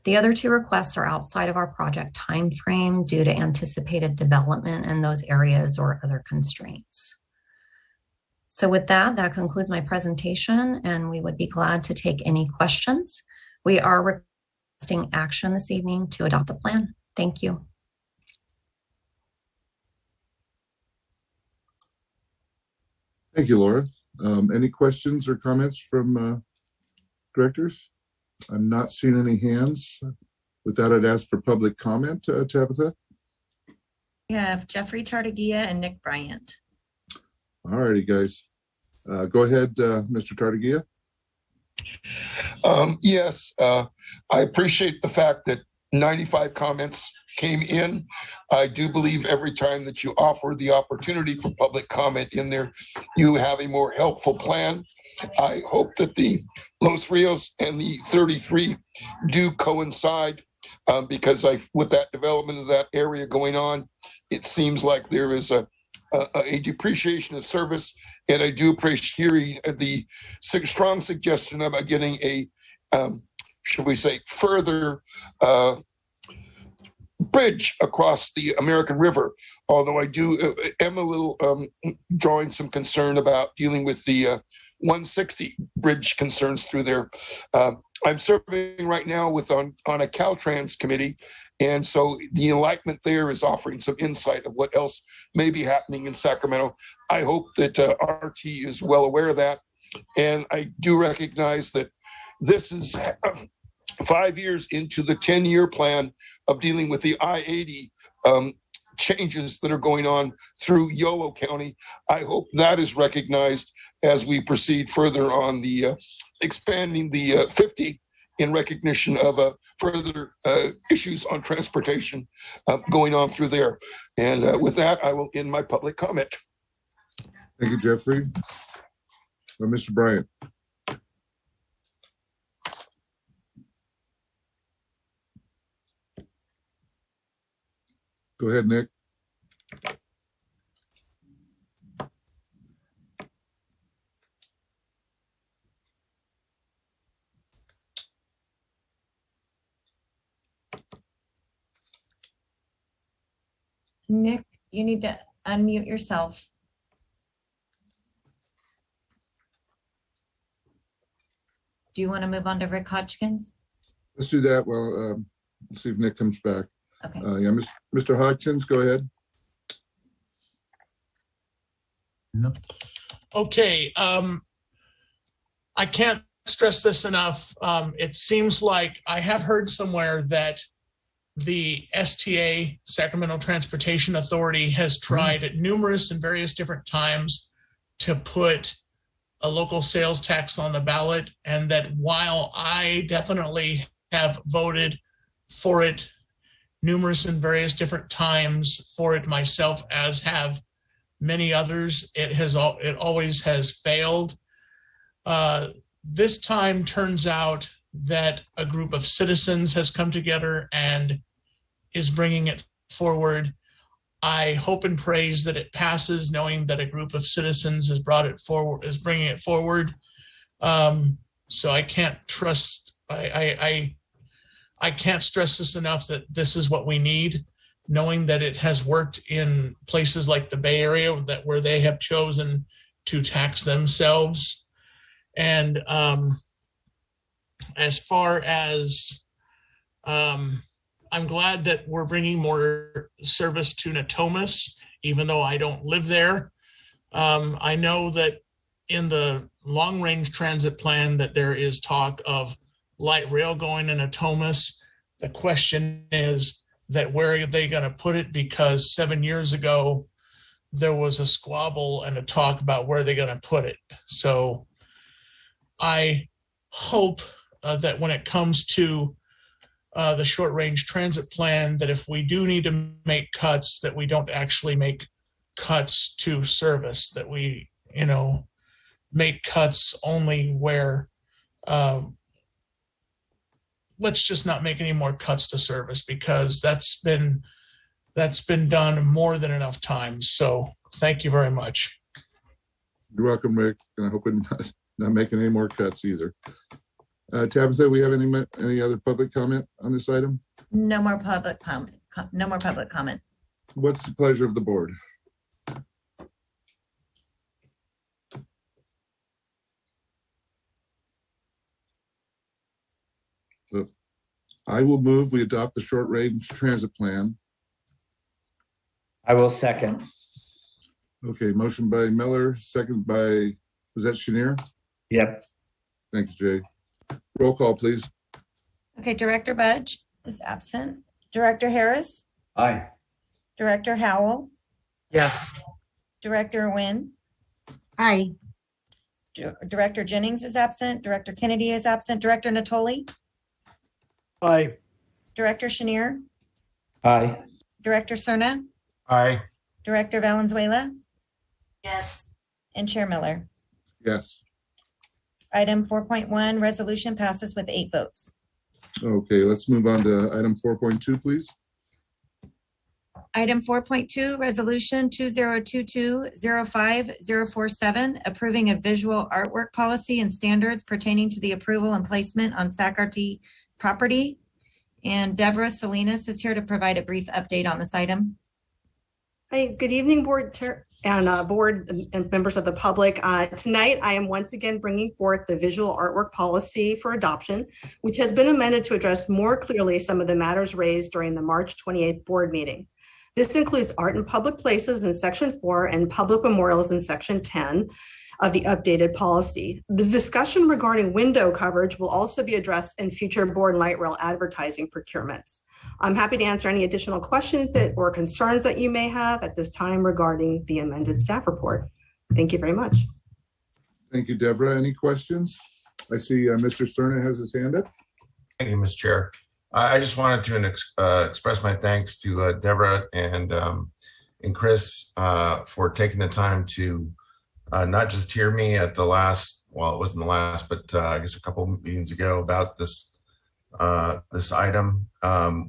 The other 2 requests are outside of our project timeframe due to anticipated development in those areas or other constraints. So with that, that concludes my presentation, and we would be glad to take any questions. We are requesting action this evening to adopt the plan. Thank you. Thank you, Laura. Any questions or comments from directors? I'm not seeing any hands. With that, I'd ask for public comment, Tabitha. We have Jeffrey Tartagia and Nick Bryant. All righty, guys. Go ahead, Mr. Tartagia. Yes, I appreciate the fact that 95 comments came in. I do believe every time that you offer the opportunity for public comment in there, you have a more helpful plan. I hope that the Los Rios and the 33 do coincide because with that development of that area going on, it seems like there is a depreciation of service. And I do appreciate hearing the strong suggestion about getting a, should we say, further bridge across the American River. Although I am a little drawing some concern about dealing with the 160 bridge concerns through there. I'm serving right now on a Caltrans committee. And so the enlightenment there is offering some insight of what else may be happening in Sacramento. I hope that RT is well aware of that. And I do recognize that this is 5 years into the 10-year plan of dealing with the I-80 changes that are going on through Yolo County. I hope that is recognized as we proceed further on the expanding the 50 in recognition of further issues on transportation going on through there. And with that, I will end my public comment. Thank you, Jeffrey. Mr. Bryant. Go ahead, Nick. Nick, you need to unmute yourself. Do you want to move on to Rick Hodgkins? Let's do that. Well, let's see if Nick comes back. Okay. Yeah, Mr. Hodgkins, go ahead. No. Okay. I can't stress this enough. It seems like I have heard somewhere that the STA, Sacramento Transportation Authority, has tried at numerous and various different times to put a local sales tax on the ballot, and that while I definitely have voted for it numerous and various different times for it myself, as have many others, it always has failed. This time turns out that a group of citizens has come together and is bringing it forward. I hope and praise that it passes, knowing that a group of citizens has brought it forward, is bringing it forward. So I can't trust. I can't stress this enough that this is what we need, knowing that it has worked in places like the Bay Area where they have chosen to tax themselves. And as far as I'm glad that we're bringing more service to Natomas, even though I don't live there. I know that in the long-range transit plan that there is talk of light rail going in Natomas. The question is that where are they going to put it? Because 7 years ago, there was a squabble and a talk about where they're going to put it. So I hope that when it comes to the short range transit plan, that if we do need to make cuts, that we don't actually make cuts to service, that we, make cuts only where, let's just not make any more cuts to service, because that's been done more than enough times. So thank you very much. You're welcome, Rick. And I hope we're not making any more cuts either. Tabitha, we have any other public comment on this item? No more public comment. No more public comment. What's the pleasure of the board? So I will move we adopt the short range transit plan. I will second. Okay, motion by Miller, second by, was that Chenier? Yep. Thank you, Jay. Roll call, please. Okay, Director Budge is absent. Director Harris? Aye. Director Howell? Yes. Director Nguyen? Aye. Director Jennings is absent. Director Kennedy is absent. Director Natoli? Aye. Director Chenier? Aye. Director Cerna, Aye. Director Valenzuela, Yes. and Chair Miller. Yes. Item 4.1, resolution passes with 8 votes. Okay, let's move on to item 4.2, please. Item 4.2, resolution 2022-05047, approving a visual artwork policy and standards pertaining to the approval and placement on SACRT property. And Deborah Salinas is here to provide a brief update on this item. Hi, good evening, board board and members of the public. Tonight, I am once again bringing forth the visual artwork policy for adoption, which has been amended to address more clearly some of the matters raised during the March 28th board meeting. This includes art in public places in section 4 and public memorials in section 10 of the updated policy. The discussion regarding window coverage will also be addressed in future board light rail advertising procurements. I'm happy to answer any additional questions or concerns that you may have at this time regarding the amended staff report. Thank you very much. Thank you, Deborah. Any questions? I see Mr. Cerna has his hand up. Thank you, Ms. Chair. I just wanted to express my thanks to Deborah and Chris for taking the time to not just hear me at the last, well, it wasn't the last, but I guess a couple of meetings ago about this item.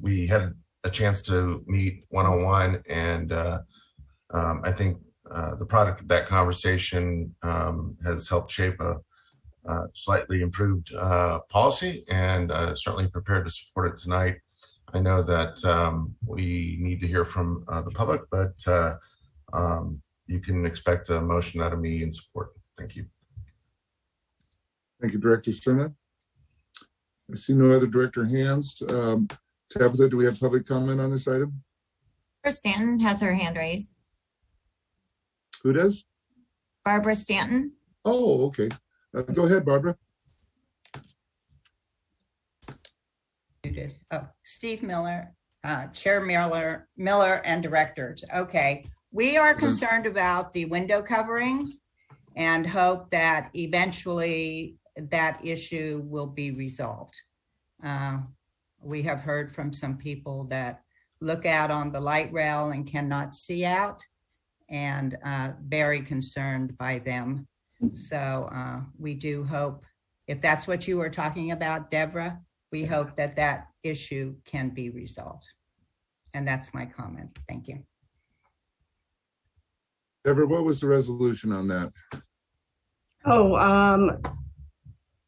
We had a chance to meet one-on-one, and I think the product of that conversation has helped shape a slightly improved policy, and certainly prepared to support it tonight. I know that we need to hear from the public, but you can expect a motion out of me in support. Thank you. Thank you, Director Cerna. I see no other director hands. Tabitha, do we have public comment on this item? Barbara Stanton has her hand raised. Who does? Barbara Stanton. Oh, okay. Go ahead, Barbara. Oh, Steve Miller, Chair Miller, and directors. Okay, we are concerned about the window coverings and hope that eventually that issue will be resolved. We have heard from some people that look out on the light rail and cannot see out, and very concerned by them. So we do hope, if that's what you were talking about, Deborah, we hope that that issue can be resolved. And that's my comment. Thank you. Deborah, what was the resolution on that? Oh,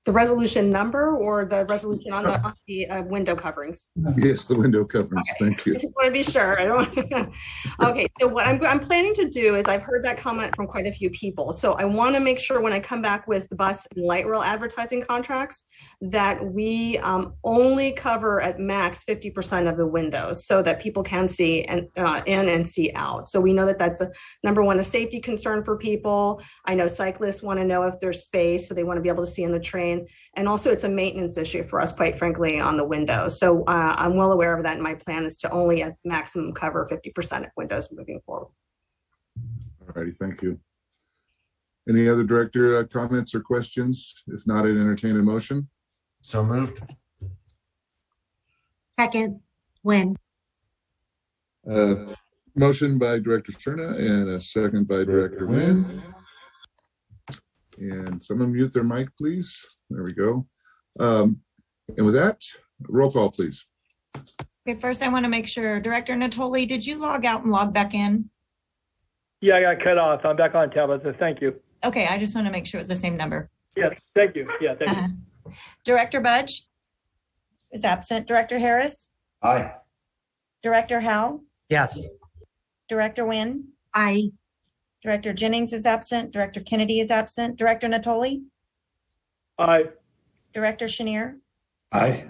the resolution number or the resolution on the window coverings? Yes, the window coverings. Okay. Thank you. I just want to be sure. I don't. Okay, so what I'm planning to do is, I've heard that comment from quite a few people. So I want to make sure when I come back with the bus and light rail advertising contracts that we only cover at max 50% of the windows, so that people can see and in and see out. So we know that that's number one, a safety concern for people. I know cyclists want to know if there's space, so they want to be able to see in the train. And also it's a maintenance issue for us, quite frankly, on the windows. So I'm well aware of that. And my plan is to only at maximum cover 50% of windows moving forward. All righty, thank you. Any other director comments or questions? If not, I'd entertain a motion. So moved. Second, Wynn. Motion by Director Cerna and a second by Director Wynn. And someone mute their mic, please. There we go. And with that, roll call, please. Okay, first I want to make sure, Director Natoli, did you log out and log back in? Yeah, I got cut off. I'm back on, Tabitha. Thank you. Okay, I just want to make sure it's the same number. Yes, thank you. Yeah, thank you. Director Budge is absent. Director Harris? Aye. Director Howell? Yes. Director Wynn? Aye. Director Jennings is absent. Director Kennedy is absent. Director Natoli? Aye. Director Chenier? Aye.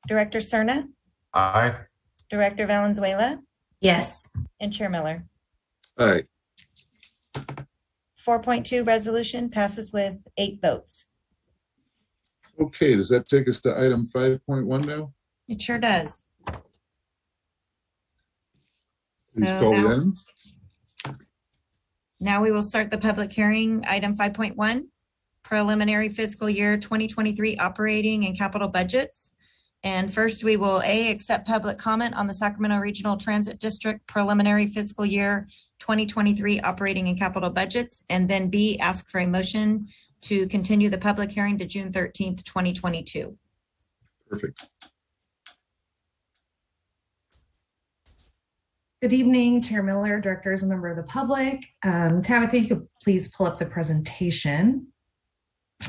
Director Cerna? Aye. Director Valenzuela? Yes. And Chair Miller? All right. 4.2 resolution passes with 8 votes. Okay, does that take us to item 5.1 now? It sure does. Please call it in. Now we will start the public hearing. Item 5.1, preliminary fiscal year 2023 operating and capital budgets. And first, we will A, accept public comment on the Sacramento Regional Transit District preliminary fiscal year 2023 operating and capital budgets, and then B, ask for a motion to continue the public hearing to June 13th, 2022. Perfect. Good evening, Chair Miller, directors, and member of the public. Tabitha, you could please pull up the presentation.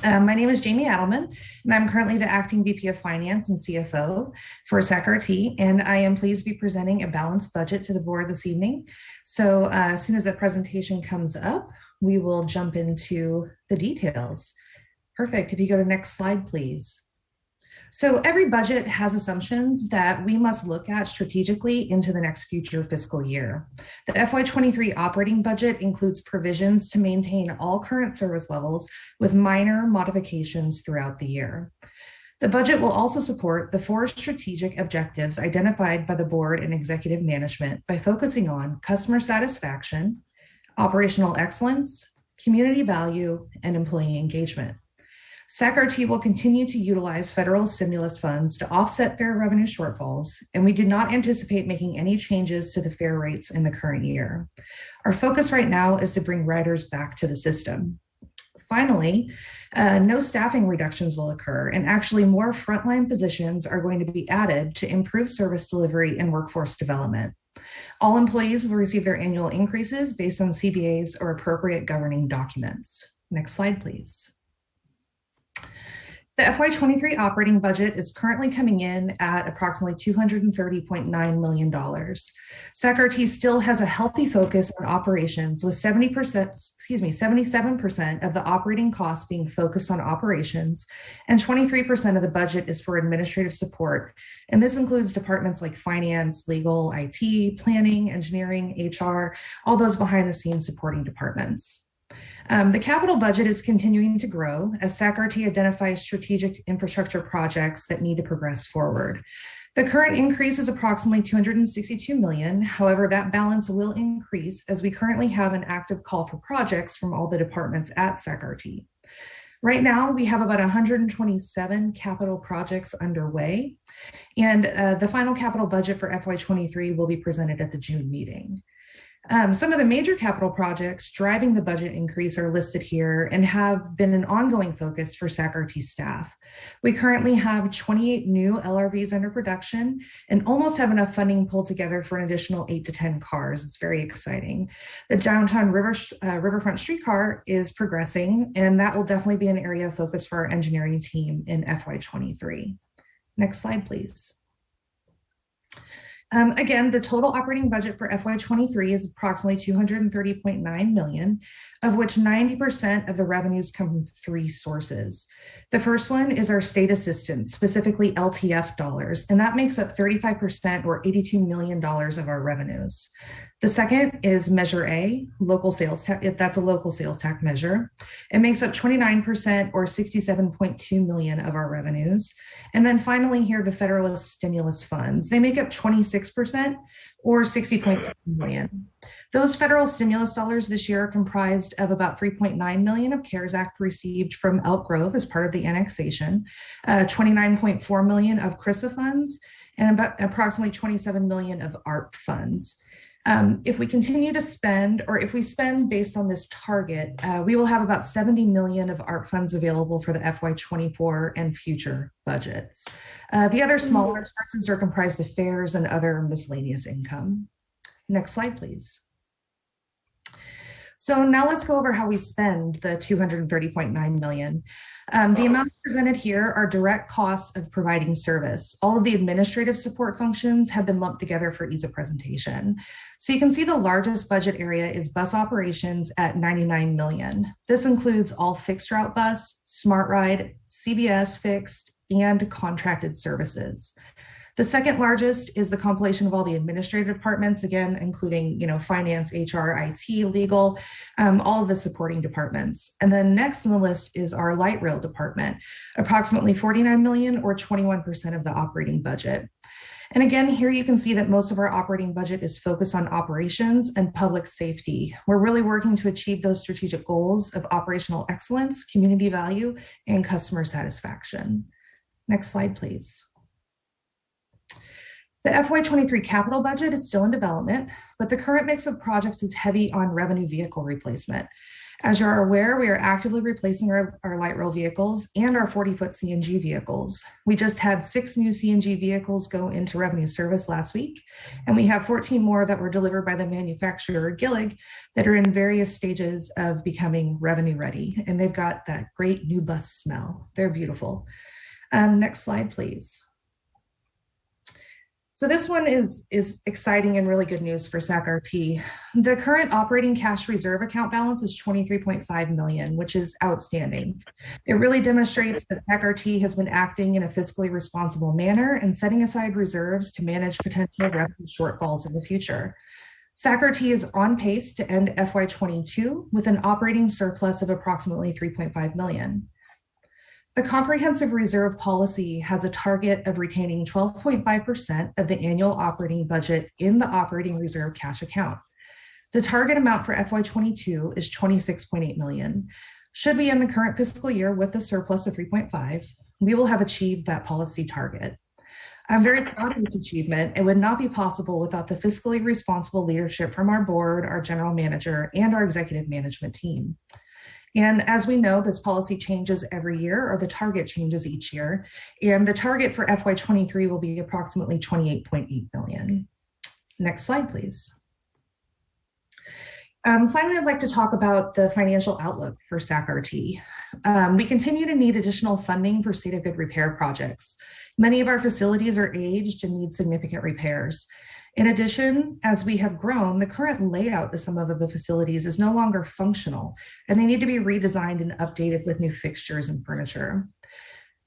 My name is Jamie Adelman, and I'm currently the acting VP of Finance and CFO for SACRT, and I am pleased to be presenting a balanced budget to the board this evening. So as soon as that presentation comes up, we will jump into the details. Perfect. If you go to next slide, please. So every budget has assumptions that we must look at strategically into the next future fiscal year. The FY23 operating budget includes provisions to maintain all current service levels with minor modifications throughout the year. The budget will also support the 4 strategic objectives identified by the board and executive management by focusing on customer satisfaction, operational excellence, community value, and employee engagement. SACRT will continue to utilize federal stimulus funds to offset fare revenue shortfalls, and we do not anticipate making any changes to the fare rates in the current year. Our focus right now is to bring riders back to the system. Finally, no staffing reductions will occur, and actually more frontline positions are going to be added to improve service delivery and workforce development. All employees will receive their annual increases based on CBAs or appropriate governing documents. Next slide, please. The FY23 operating budget is currently coming in at approximately $230.9 million. SACRT still has a healthy focus on operations with 77% of the operating costs being focused on operations, and 23% of the budget is for administrative support. And this includes departments like finance, legal, IT, planning, engineering, HR, all those behind the scenes supporting departments. The capital budget is continuing to grow as SACRT identifies strategic infrastructure projects that need to progress forward. The current increase is approximately $262 million. However, that balance will increase as we currently have an active call for projects from all the departments at SACRT. Right now, we have about 127 capital projects underway, and the final capital budget for FY23 will be presented at the June meeting. Some of the major capital projects driving the budget increase are listed here and have been an ongoing focus for SACRT staff. We currently have 28 new LRVs under production and almost have enough funding pulled together for an additional 8 to 10 cars. It's very exciting. The downtown riverfront streetcar is progressing, and that will definitely be an area of focus for our engineering team in FY23. Next slide, please. Again, the total operating budget for FY23 is approximately $230.9 million, of which 90% of the revenues come from 3 sources. The first one is our state assistance, specifically LTF dollars, and that makes up 35% or $82 million of our revenues. The second is Measure A, local sales tax. That's a local sales tax measure. It makes up 29% or $67.2 million of our revenues. And then finally here, the federal stimulus funds. They make up 26% or $60.7 million. Those federal stimulus dollars this year are comprised of about $3.9 million of CARES Act received from Elk Grove as part of the annexation, $29.4 million of CRISA funds, and about approximately $27 million of ARP funds. If we continue to spend, or if we spend based on this target, we will have about $70 million of ARP funds available for the FY24 and future budgets. The other smaller sources are comprised of fares and other miscellaneous income. Next slide, please. So now let's go over how we spend the $230.9 million. The amounts presented here are direct costs of providing service. All of the administrative support functions have been lumped together for ease of presentation. So you can see the largest budget area is bus operations at $99 million. This includes all fixed route bus, smart ride, CBS fixed, and contracted services. The second largest is the compilation of all the administrative departments, again, including, finance, HR, IT, legal, all of the supporting departments. And then next on the list is our light rail department, approximately $49 million or 21% of the operating budget. And again, here you can see that most of our operating budget is focused on operations and public safety. We're really working to achieve those strategic goals of operational excellence, community value, and customer satisfaction. Next slide, please. The FY23 capital budget is still in development, but the current mix of projects is heavy on revenue vehicle replacement. As you're aware, we are actively replacing our light rail vehicles and our 40-foot CNG vehicles. We just had 6 new CNG vehicles go into revenue service last week, and we have 14 more that were delivered by the manufacturer, Gillig, that are in various stages of becoming revenue ready, and they've got that great new bus smell. They're beautiful. Next slide, please. So this one is exciting and really good news for SAC-RT. The current operating cash reserve account balance is $23.5 million, which is outstanding. It really demonstrates that SAC-RT has been acting in a fiscally responsible manner and setting aside reserves to manage potential revenue shortfalls in the future. SAC-RT is on pace to end FY22 with an operating surplus of approximately $3.5 million. The comprehensive reserve policy has a target of retaining 12.5% of the annual operating budget in the operating reserve cash account. The target amount for FY22 is $26.8 million. Should we end the current fiscal year with a surplus of 3.5, we will have achieved that policy target. I'm very proud of this achievement. It would not be possible without the fiscally responsible leadership from our board, our general manager, and our executive management team. And as we know, this policy changes every year, or the target changes each year. And the target for FY23 will be approximately $28.8 million. Next slide, please. Finally, I'd like to talk about the financial outlook for SAC-RT. We continue to need additional funding for state of good repair projects. Many of our facilities are aged and need significant repairs. In addition, as we have grown, the current layout of some of the facilities is no longer functional, and they need to be redesigned and updated with new fixtures and furniture.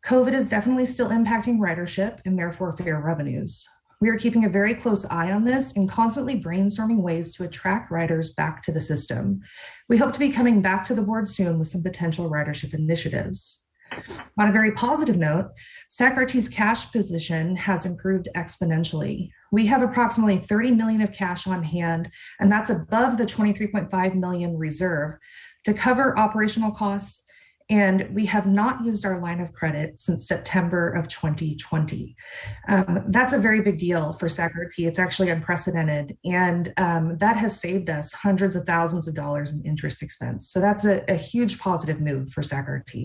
COVID is definitely still impacting ridership and therefore fare revenues. We are keeping a very close eye on this and constantly brainstorming ways to attract riders back to the system. We hope to be coming back to the board soon with some potential ridership initiatives. On a very positive note, SAC-RT's cash position has improved exponentially. We have approximately $30 million of cash on hand, and that's above the $23.5 million reserve to cover operational costs, and we have not used our line of credit since September of 2020. That's a very big deal for SAC-RT. It's actually unprecedented, and that has saved us hundreds of thousands of dollars in interest expense. So that's a huge positive move for SAC-RT.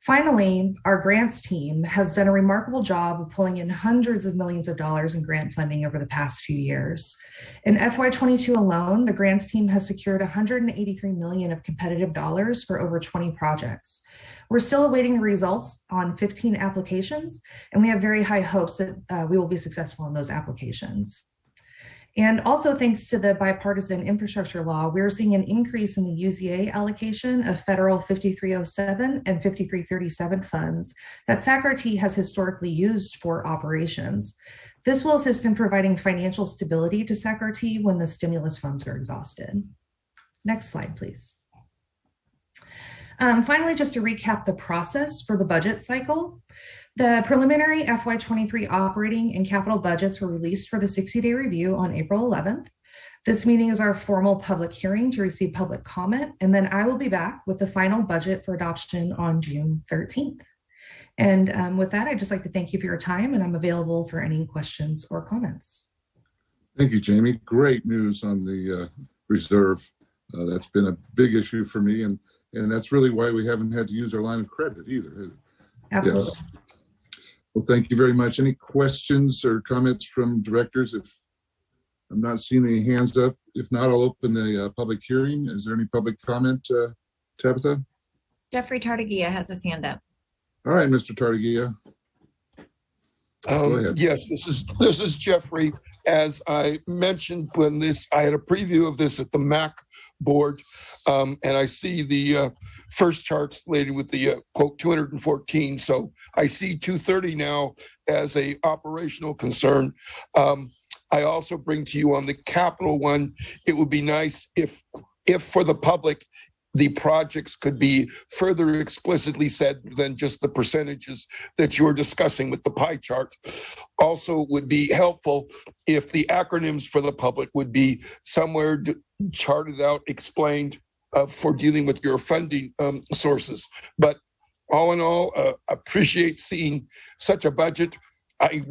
Finally, our grants team has done a remarkable job of pulling in hundreds of millions of dollars in grant funding over the past few years. In FY22 alone, the grants team has secured $183 million of competitive dollars for over 20 projects. We're still awaiting the results on 15 applications, and we have very high hopes that we will be successful in those applications. And also thanks to the bipartisan infrastructure law, we're seeing an increase in the UZA allocation of federal 5307 and 5337 funds that SAC-RT has historically used for operations. This will assist in providing financial stability to SAC-RT when the stimulus funds are exhausted. Next slide, please. Finally, just to recap the process for the budget cycle, the preliminary FY23 operating and capital budgets were released for the 60-day review on April 11th. This meeting is our formal public hearing to receive public comment, and then I will be back with the final budget for adoption on June 13th. And with that, I'd just like to thank you for your time, and I'm available for any questions or comments. Thank you, Jamie. Great news on the reserve. That's been a big issue for me, and that's really why we haven't had to use our line of credit either. Absolutely. Yes. Well, thank you very much. Any questions or comments from directors? If I'm not seeing any hands up, if not, I'll open the public hearing. Is there any public comment, Tabitha? Jeffrey Tartagia has his hand up. All right, Mr. Tartagia. Go ahead. Yes, this is Jeffrey. As I mentioned when I had a preview of this at the MAC board, and I see the first chart slated with the quote 214. So I see 230 now as a operational concern. I also bring to you on the capital one, it would be nice if for the public, the projects could be further explicitly said than just the percentages that you were discussing with the pie chart. Also would be helpful if the acronyms for the public would be somewhere charted out, explained for dealing with your funding sources. But all in all, appreciate seeing such a budget. I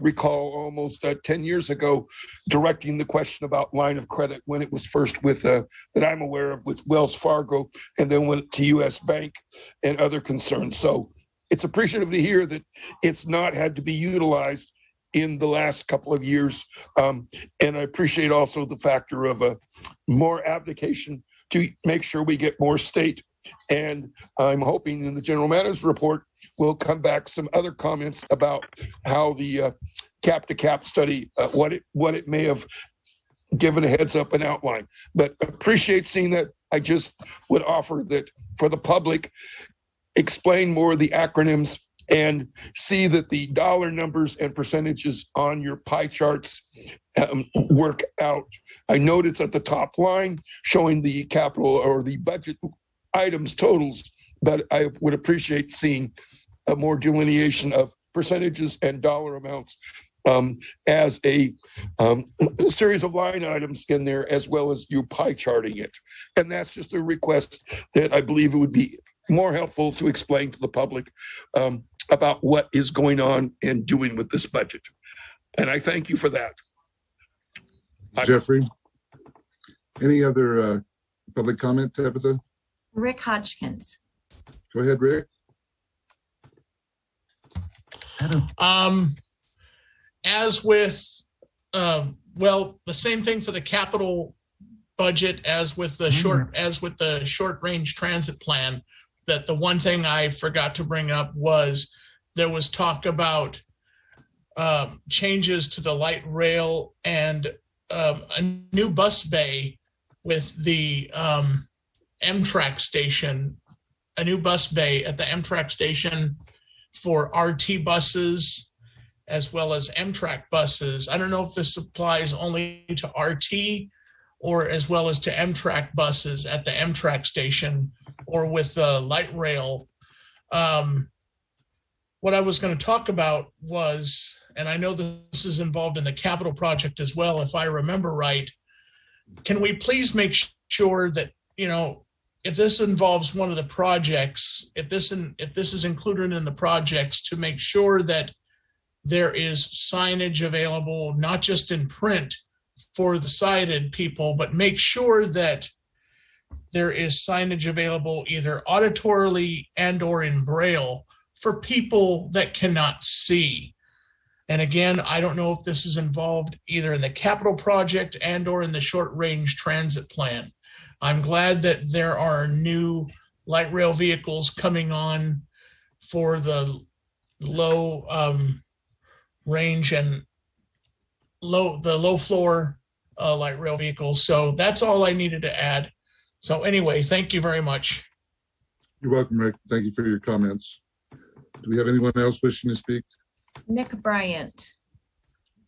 recall almost 10 years ago, directing the question about line of credit when it was first with, that I'm aware of, with Wells Fargo, and then went to US Bank and other concerns. So it's appreciative to hear that it's not had to be utilized in the last couple of years. And I appreciate also the factor of more application to make sure we get more state. And I'm hoping in the general manager's report, will come back some other comments about how the cap to cap study, what it may have given a heads up and outline. But appreciate seeing that. I just would offer that for the public, explain more of the acronyms and see that the dollar numbers and percentages on your pie charts work out. I note it's at the top line showing the capital or the budget items totals, but I would appreciate seeing a more delineation of percentages and dollar amounts as a series of line items in there, as well as you pie charting it. And that's just a request that I believe it would be more helpful to explain to the public about what is going on and doing with this budget. And I thank you for that. Jeffrey, any other public comment, Tabitha? Rick Hodgkins. Go ahead, Rick. As with, well, the same thing for the capital budget as with the short range transit plan, that the one thing I forgot to bring up was there was talk about changes to the light rail and a new bus bay with the Amtrak station, a new bus bay at the Amtrak station for RT buses as well as Amtrak buses. I don't know if this applies only to RT or as well as to Amtrak buses at the Amtrak station or with the light rail. What I was going to talk about was, and I know this is involved in the capital project as well, if I remember right, can we please make sure that, you know, if this involves one of the projects, if this is included in the projects, to make sure that there is signage available, not just in print for the sighted people, but make sure that there is signage available either auditorily and or in Braille for people that cannot see. And again, I don't know if this is involved either in the capital project and or in the short range transit plan. I'm glad that there are new light rail vehicles coming on for the low range and low floor light rail vehicles. So that's all I needed to add. So anyway, thank you very much. You're welcome, Rick. Thank you for your comments. Do we have anyone else wishing to speak? Nick Bryant.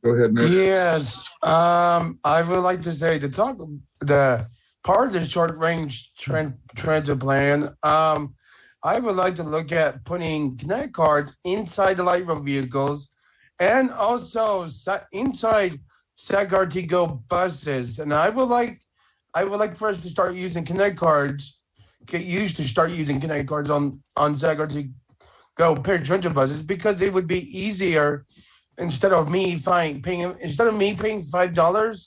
Go ahead, Nick. Yes, I would like to say the part of the short range transit plan. I would like to look at putting Connect cards inside the light rail vehicles and also inside SAC-RT-GO buses. And I would like for us to start using Connect cards, get used to start using Connect cards on SAC-RT-GO paratransit buses, because it would be easier instead of me paying $5.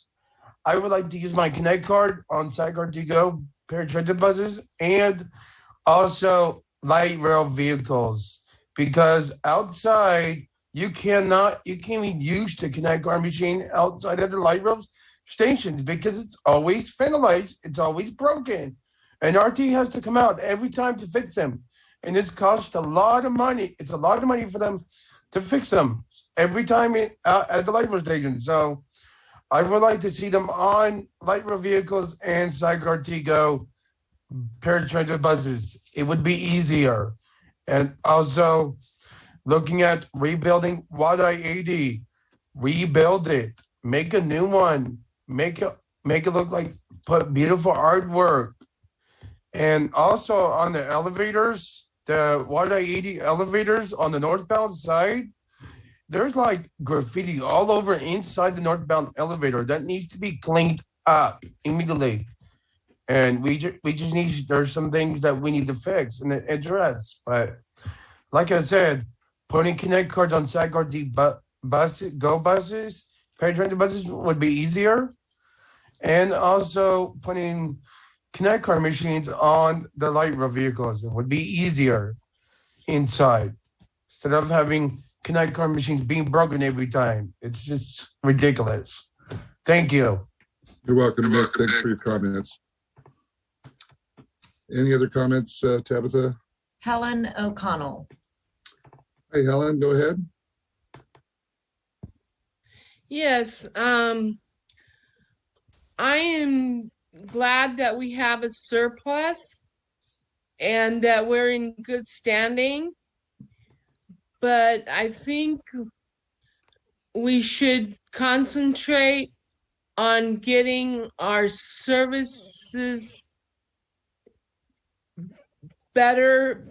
I would like to use my Connect card on SAC-RT-GO paratransit buses and also light rail vehicles, because outside you can't even use the Connect card machine outside of the light rail stations because it's always vandalized, it's always broken, and RT has to come out every time to fix them, and this costs a lot of money. It's a lot of money for them to fix them every time at the light rail station. So I would like to see them on light rail vehicles and SAC-RT-GO paratransit buses. It would be easier. And also looking at rebuilding Wadai 80, rebuild it, make a new one, make it look like, put beautiful artwork. And also on the elevators, the Wadai 80 elevators on the northbound side, there's like graffiti all over inside the northbound elevator that needs to be cleaned up immediately. And we just need, there's some things that we need to fix and address. But like I said, putting Connect cards on SAC-RT buses, paratransit buses would be easier. And also putting Connect card machines on the light rail vehicles would be easier inside, instead of having Connect card machines being broken every time. It's just ridiculous. Thank you. You're welcome, Nick. Thanks for your comments. Any other comments, Tabitha? Helen O'Connell. Hey, Helen, go ahead. Yes, I am glad that we have a surplus and that we're in good standing. But I think we should concentrate on getting our services better,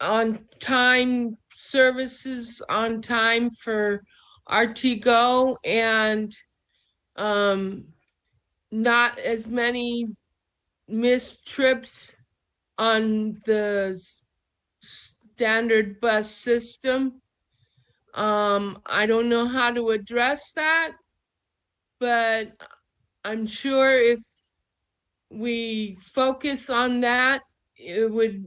on time services on time for RT-GO, and not as many missed trips on the standard bus system. I don't know how to address that, but I'm sure if we focus on that, it would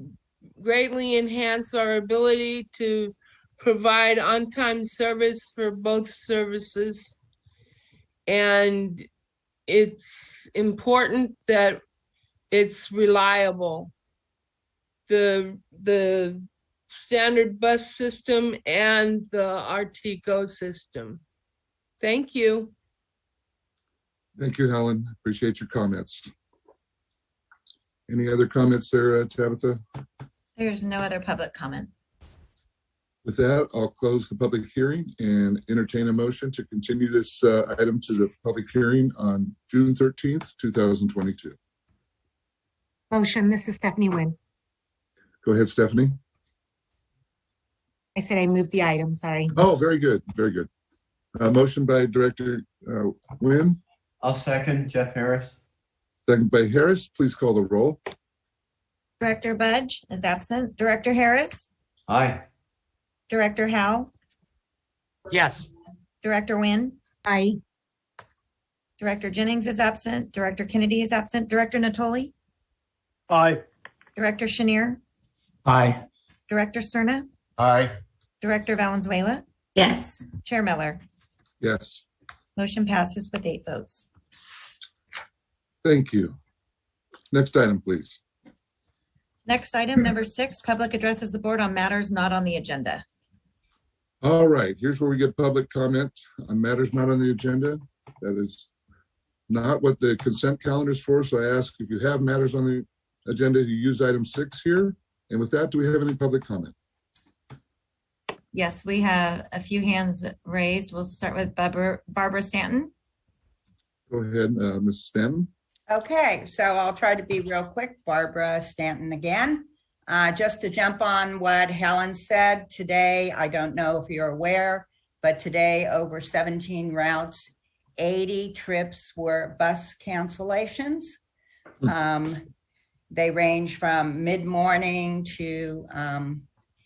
greatly enhance our ability to provide on-time service for both services. And it's important that it's reliable. The standard bus system and the RT-GO system. Thank you. Thank you, Helen. Appreciate your comments. Any other comments there, Tabitha? There's no other public comment. With that, I'll close the public hearing and entertain a motion to continue this item to the public hearing on June 13th, 2022. Motion, this is Stephanie Nguyen. Go ahead, Stephanie. I said I moved the item, sorry. Oh, very good, very good. Motion by Director Nguyen. I'll second, Jeff Harris. Second by Harris. Please call the roll. Director Budge is absent. Director Harris? Aye. Director Howell? Yes. Director Nguyen? Aye. Director Jennings is absent. Director Kennedy is absent. Director Natoli? Aye. Director Chenier? Aye. Director Cerna? Aye. Director Valenzuela? Yes. Chair Miller? Yes. Motion passes with 8 votes. Thank you. Next item, please. Next item, number 6, public addresses the board on matters not on the agenda. All right, here's where we get public comment on matters not on the agenda. That is not what the consent calendar is for. So I ask if you have matters on the agenda, you use item 6 here. And with that, do we have any public comment? Yes, we have a few hands raised. We'll start with Barbara Stanton. Go ahead, Mrs. Stanton. Okay, so I'll try to be real quick. Barbara Stanton again. Just to jump on what Helen said today, I don't know if you're aware, but today over 17 routes, 80 trips were bus cancellations. They range from mid-morning to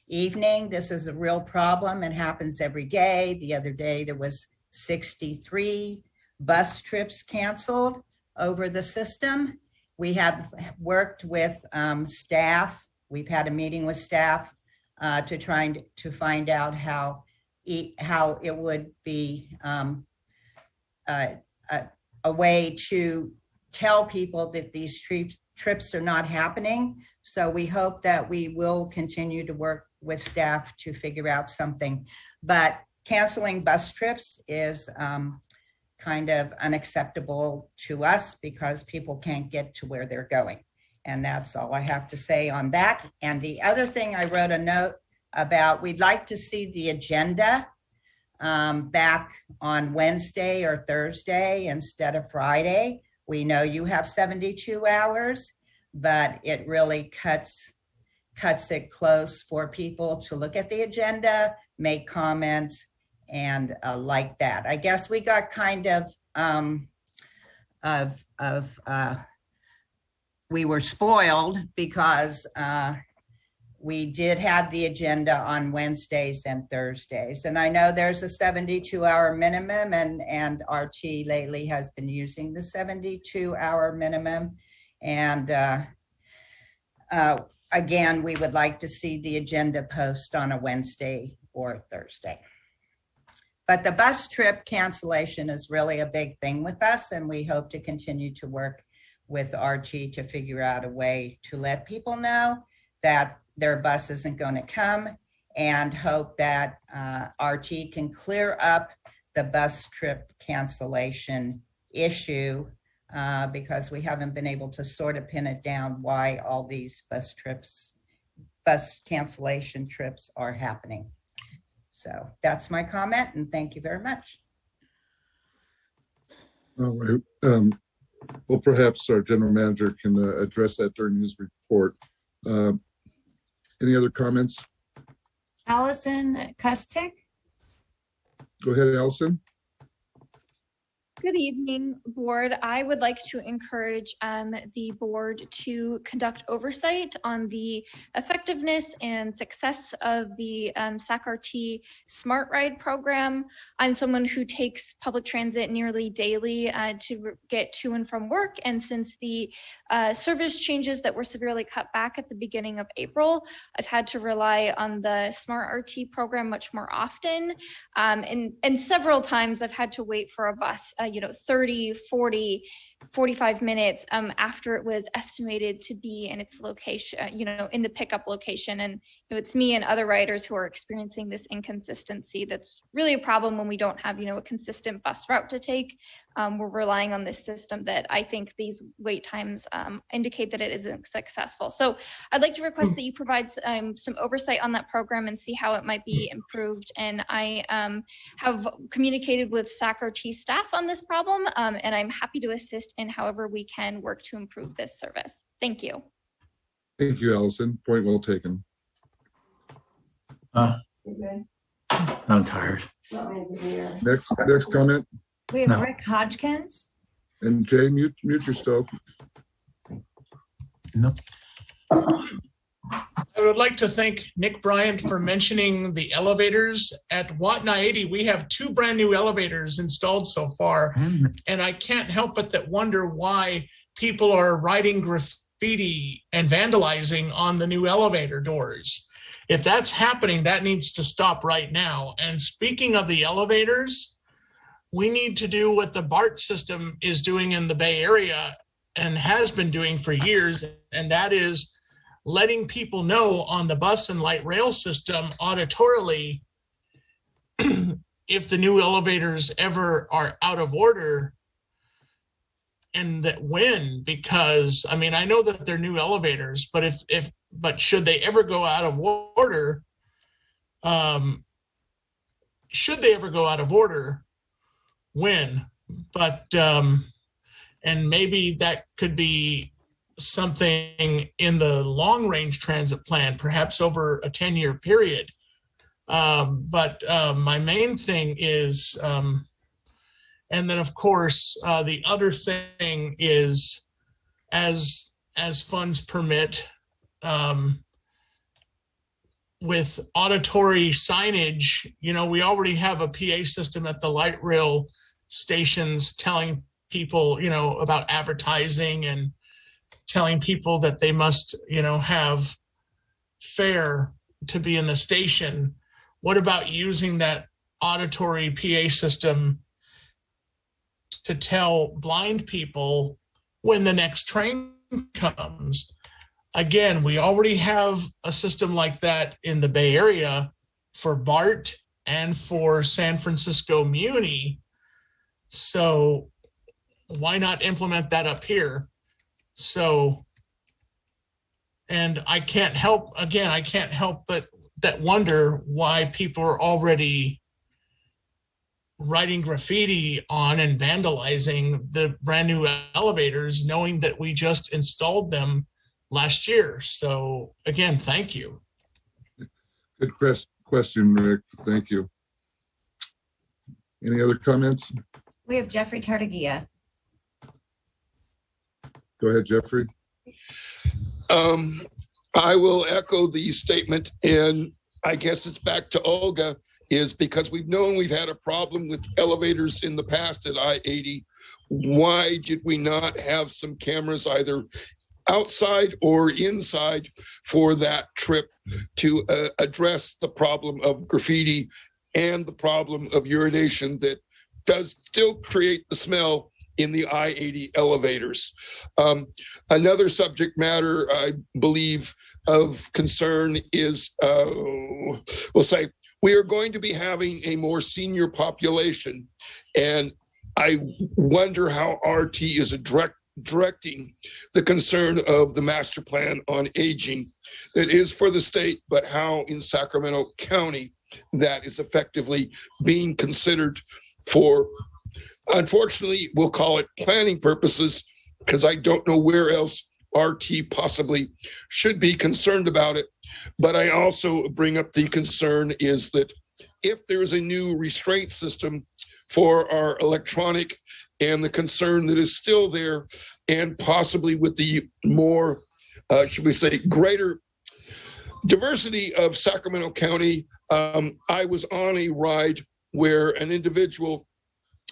evening. This is a real problem and happens every day. The other day there was 63 bus trips canceled over the system. We have worked with staff. We've had a meeting with staff to try to find out how it would be a way to tell people that these trips are not happening. So we hope that we will continue to work with staff to figure out something. But canceling bus trips is kind of unacceptable to us because people can't get to where they're going. And that's all I have to say on that. And the other thing I wrote a note about, we'd like to see the agenda back on Wednesday or Thursday instead of Friday. We know you have 72 hours, but it really cuts it close for people to look at the agenda, make comments, and like that. I guess we got kind of we were spoiled because we did have the agenda on Wednesdays and Thursdays. And I know there's a 72-hour minimum, and RT lately has been using the 72-hour minimum. And again, we would like to see the agenda post on a Wednesday or Thursday. But the bus trip cancellation is really a big thing with us, and we hope to continue to work with RT to figure out a way to let people know that their bus isn't going to come, and hope that RT can clear up the bus trip cancellation issue, because we haven't been able to sort of pin it down why all these bus cancellation trips are happening. So that's my comment, and thank you very much. All right. Well, perhaps our general manager can address that during his report. Any other comments? Allison Kustik. Go ahead, Allison. Good evening, board. I would like to encourage the board to conduct oversight on the effectiveness and success of the SAC-RT Smart Ride program. I'm someone who takes public transit nearly daily to get to and from work. And since the service changes that were severely cut back at the beginning of April, I've had to rely on the Smart RT program much more often. And several times I've had to wait for a bus 30, 40, 45 minutes after it was estimated to be in its location, in the pickup location. And it's me and other riders who are experiencing this inconsistency. That's really a problem when we don't have, a consistent bus route to take. We're relying on this system that I think these wait times indicate that it isn't successful. So I'd like to request that you provide some oversight on that program and see how it might be improved. And I have communicated with SAC-RT staff on this problem, and I'm happy to assist in however we can work to improve this service. Thank you. Thank you, Allison. Point well taken. I'm tired. Next comment. We have No. Rick Hodgkins. And Jay, mute yourself. No. I would like to thank Nick Bryant for mentioning the elevators. At Watna 80, we have 2 brand new elevators installed so far. And I can't help but that wonder why people are writing graffiti and vandalizing on the new elevator doors. If that's happening, that needs to stop right now. And speaking of the elevators, we need to do what the BART system is doing in the Bay Area and has been doing for years, and that is letting people know on the bus and light rail system auditorily if the new elevators ever are out of order, and that when, because I mean, I know that they're new elevators, but but should they ever go out of order, when? But and maybe that could be something in the long range transit plan, perhaps over a 10-year period. But my main thing is, and then of course, the other thing is, as funds permit, with auditory signage, we already have a PA system at the light rail stations telling people, about advertising and telling people that they must, have fare to be in the station. What about using that auditory PA system to tell blind people when the next train comes? Again, we already have a system like that in the Bay Area for BART and for San Francisco Muni. So why not implement that up here? So, and I can't help but that wonder why people are already writing graffiti on and vandalizing the brand new elevators, knowing that we just installed them last year. So again, thank you. Good question, Rick. Thank you. Any other comments? We have Jeffrey Tartagia. Go ahead, Jeffrey. I will echo the statement, and I guess it's back to Olga, is because we've known we've had a problem with elevators in the past at I-80. Why did we not have some cameras either outside or inside for that trip to address the problem of graffiti and the problem of urination that does still create the smell in the I-80 elevators? Another subject matter, I believe, of concern is, we'll say, we are going to be having a more senior population, and I wonder how RT is directing the concern of the master plan on aging that is for the state, but how in Sacramento County that is effectively being considered for, unfortunately, we'll call it planning purposes, because I don't know where else RT possibly should be concerned about it. But I also bring up the concern is that if there is a new restraint system for our electronic, and the concern that is still there, and possibly with the more, should we say, greater diversity of Sacramento County, I was on a ride where an individual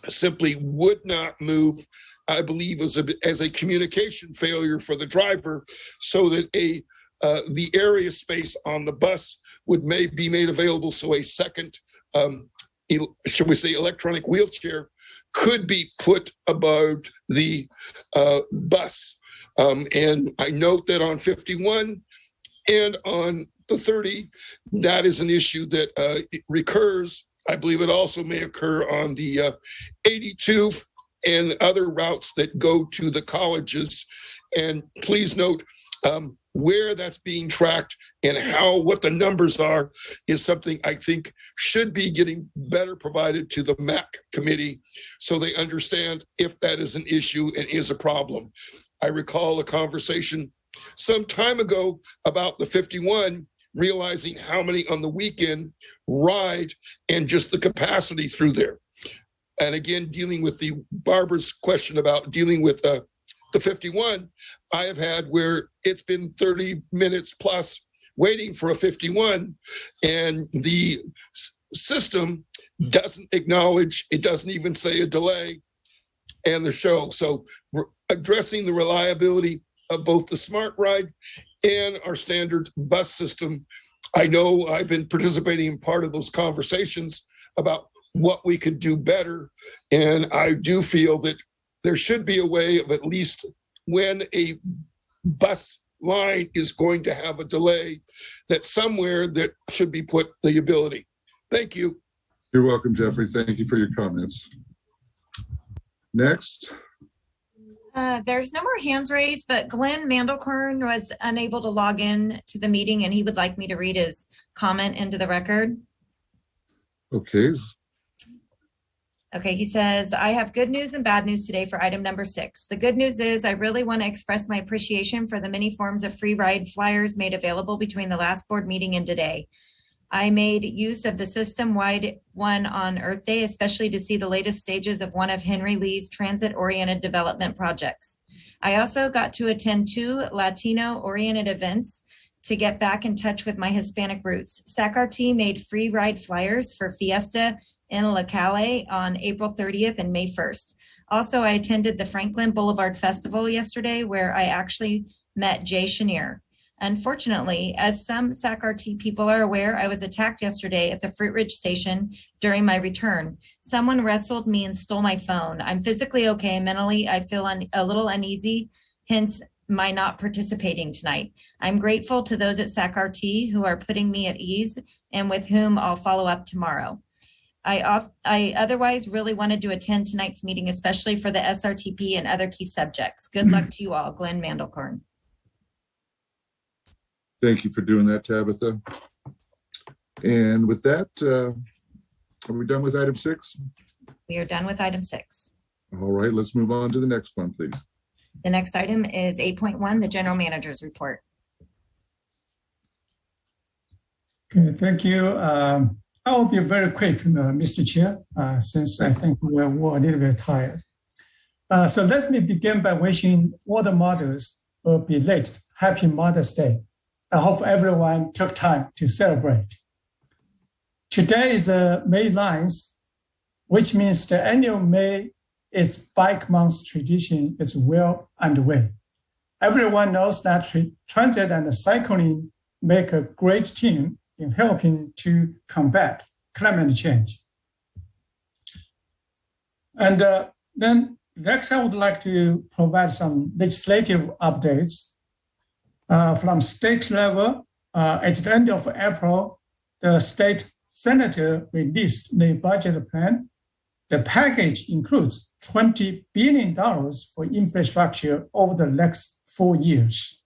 simply would not move, I believe as a communication failure for the driver, so that the area space on the bus would be made available, so a second, should we say, electronic wheelchair could be put above the bus. And I note that on 51 and on the 30, that is an issue that it recurs. I believe it also may occur on the 82 and other routes that go to the colleges. And please note where that's being tracked and what the numbers are is something I think should be getting better provided to the MAC committee so they understand if that is an issue and is a problem. I recall a conversation some time ago about the 51, realizing how many on the weekend ride and just the capacity through there. And again, dealing with the Barbara's question about dealing with the 51, I have had where it's been 30 minutes plus waiting for a 51, and the system doesn't acknowledge, it doesn't even say a delay and the show. So addressing the reliability of both the Smart Ride and our standard bus system. I know I've been participating in part of those conversations about what we could do better. And I do feel that there should be a way of, at least when a bus line is going to have a delay, that somewhere that should be put the ability. Thank you. You're welcome, Jeffrey. Thank you for your comments. Next. There's no more hands raised, but Glenn Mandelkorn was unable to log in to the meeting, and he would like me to read his comment into the record. Okay. Okay, he says, I have good news and bad news today for item number 6. The good news is I really want to express my appreciation for the many forms of free ride flyers made available between the last board meeting and today. I made use of the system-wide one on Earth Day, especially to see the latest stages of one of Henry Lee's transit-oriented development projects. I also got to attend 2 Latino-oriented events to get back in touch with my Hispanic roots. SACRT made free ride flyers for Fiesta in La Calle on April 30th and May 1st. Also, I attended the Franklin Boulevard Festival yesterday, where I actually met Jay Chenier. Unfortunately, as some SACRT people are aware, I was attacked yesterday at the Fruit Ridge station during my return. Someone wrestled me and stole my phone. I'm physically okay. Mentally, I feel a little uneasy, hence my not participating tonight. I'm grateful to those at SACRT who are putting me at ease and with whom I'll follow up tomorrow. I otherwise really wanted to attend tonight's meeting, especially for the SRTP and other key subjects. Good luck to you all. Glenn Mandelkorn. Thank you for doing that, Tabitha. And with that, are we done with item 6? We are done with item 6. All right, let's move on to the next one, please. The next item is 8.1, the general manager's report. Okay, thank you. I will be very quick, Mr. Chair, since I think we're all a little bit tired. So let me begin by wishing all the mothers a belated Happy Mother's Day. I hope everyone took time to celebrate. Today is May 9th, which means the annual May is Bike Month tradition is well underway. Everyone knows that transit and cycling make a great team in helping to combat climate change. And then next, I would like to provide some legislative updates. From state level, at the end of April, the state senator released the budget plan. The package includes $20 billion for infrastructure over the next 4 years.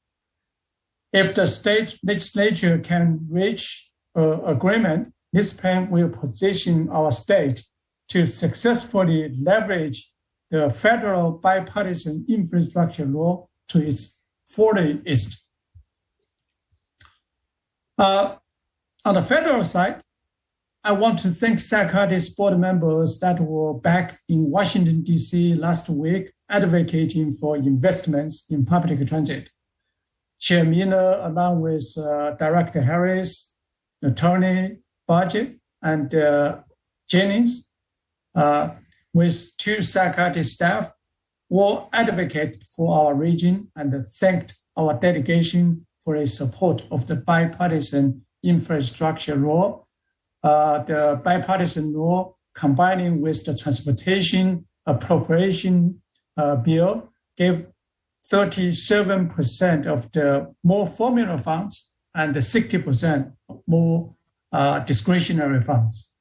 If the state legislature can reach agreement, this plan will position our state to successfully leverage the federal bipartisan infrastructure law to its fullest. On the federal side, I want to thank SACATI's board members that were back in Washington, D.C. last week advocating for investments in public transit. Chair Miller, along with Director Harris, Attorney Budget, and Jennings, with two SACATI staff, will advocate for our region and thanked our delegation for a support of the bipartisan infrastructure law. The bipartisan law combining with the transportation appropriation bill gave 37% of the more formula funds and 60% more discretionary funds.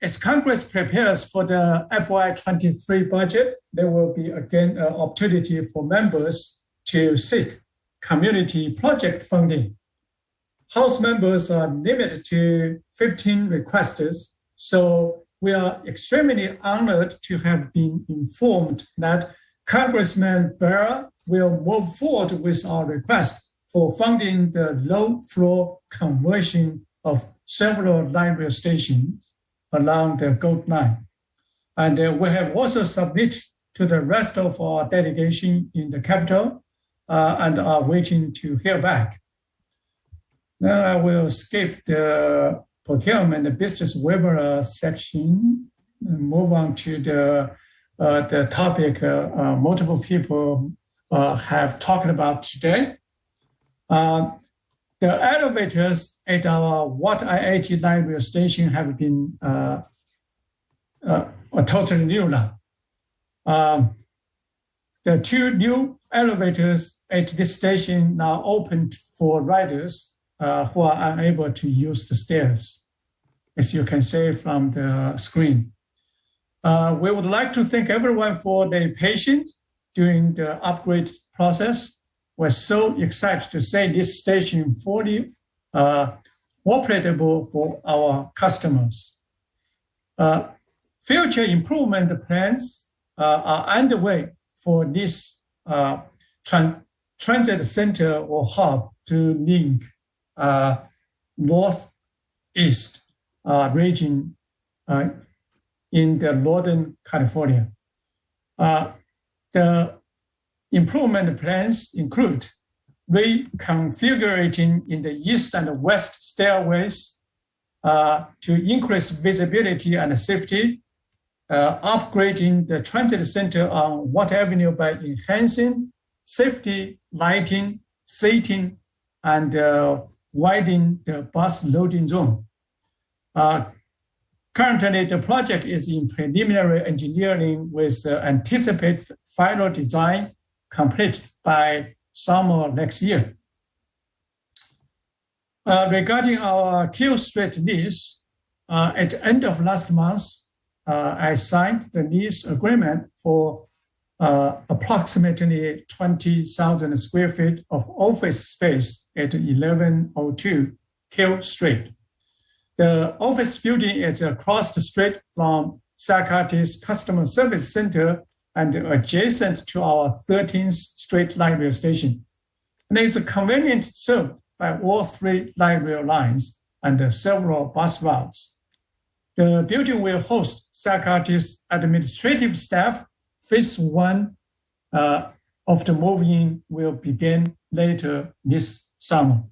As Congress prepares for the FY23 budget, there will be again an opportunity for members to seek community project funding. House members are limited to 15 requesters, so we are extremely honored to have been informed that Congressman Barr will move forward with our request for funding the low-floor conversion of several library stations along the Gold Line. And we have also submitted to the rest of our delegation in the Capitol and are waiting to hear back. Now I will skip the procurement and business waiver section and move on to the topic multiple people have talked about today. The elevators at our Watt I-80 library station have been totally new now. The two new elevators at this station now open for riders who are unable to use the stairs, as you can see from the screen. We would like to thank everyone for their patience during the upgrade process. We're so excited to see this station fully operable for our customers. Future improvement plans are underway for this transit center or hub to link northeast region in the Northern California. The improvement plans include reconfiguring in the east and west stairways to increase visibility and safety, upgrading the transit center on Watt Avenue by enhancing safety, lighting, seating, and widening the bus loading zone. Currently, the project is in preliminary engineering with anticipated final design complete by summer next year. Regarding our Q Street lease, at the end of last month, I signed the lease agreement for approximately 20,000 square feet of office space at 1102 Q Street. The office building is across the street from SACATI's Customer Service Center and adjacent to our 13th Street Library Station. And it's conveniently served by all three library lines and several bus routes. The building will host SACATI's administrative staff, Phase 1 of the move-in will begin later this summer.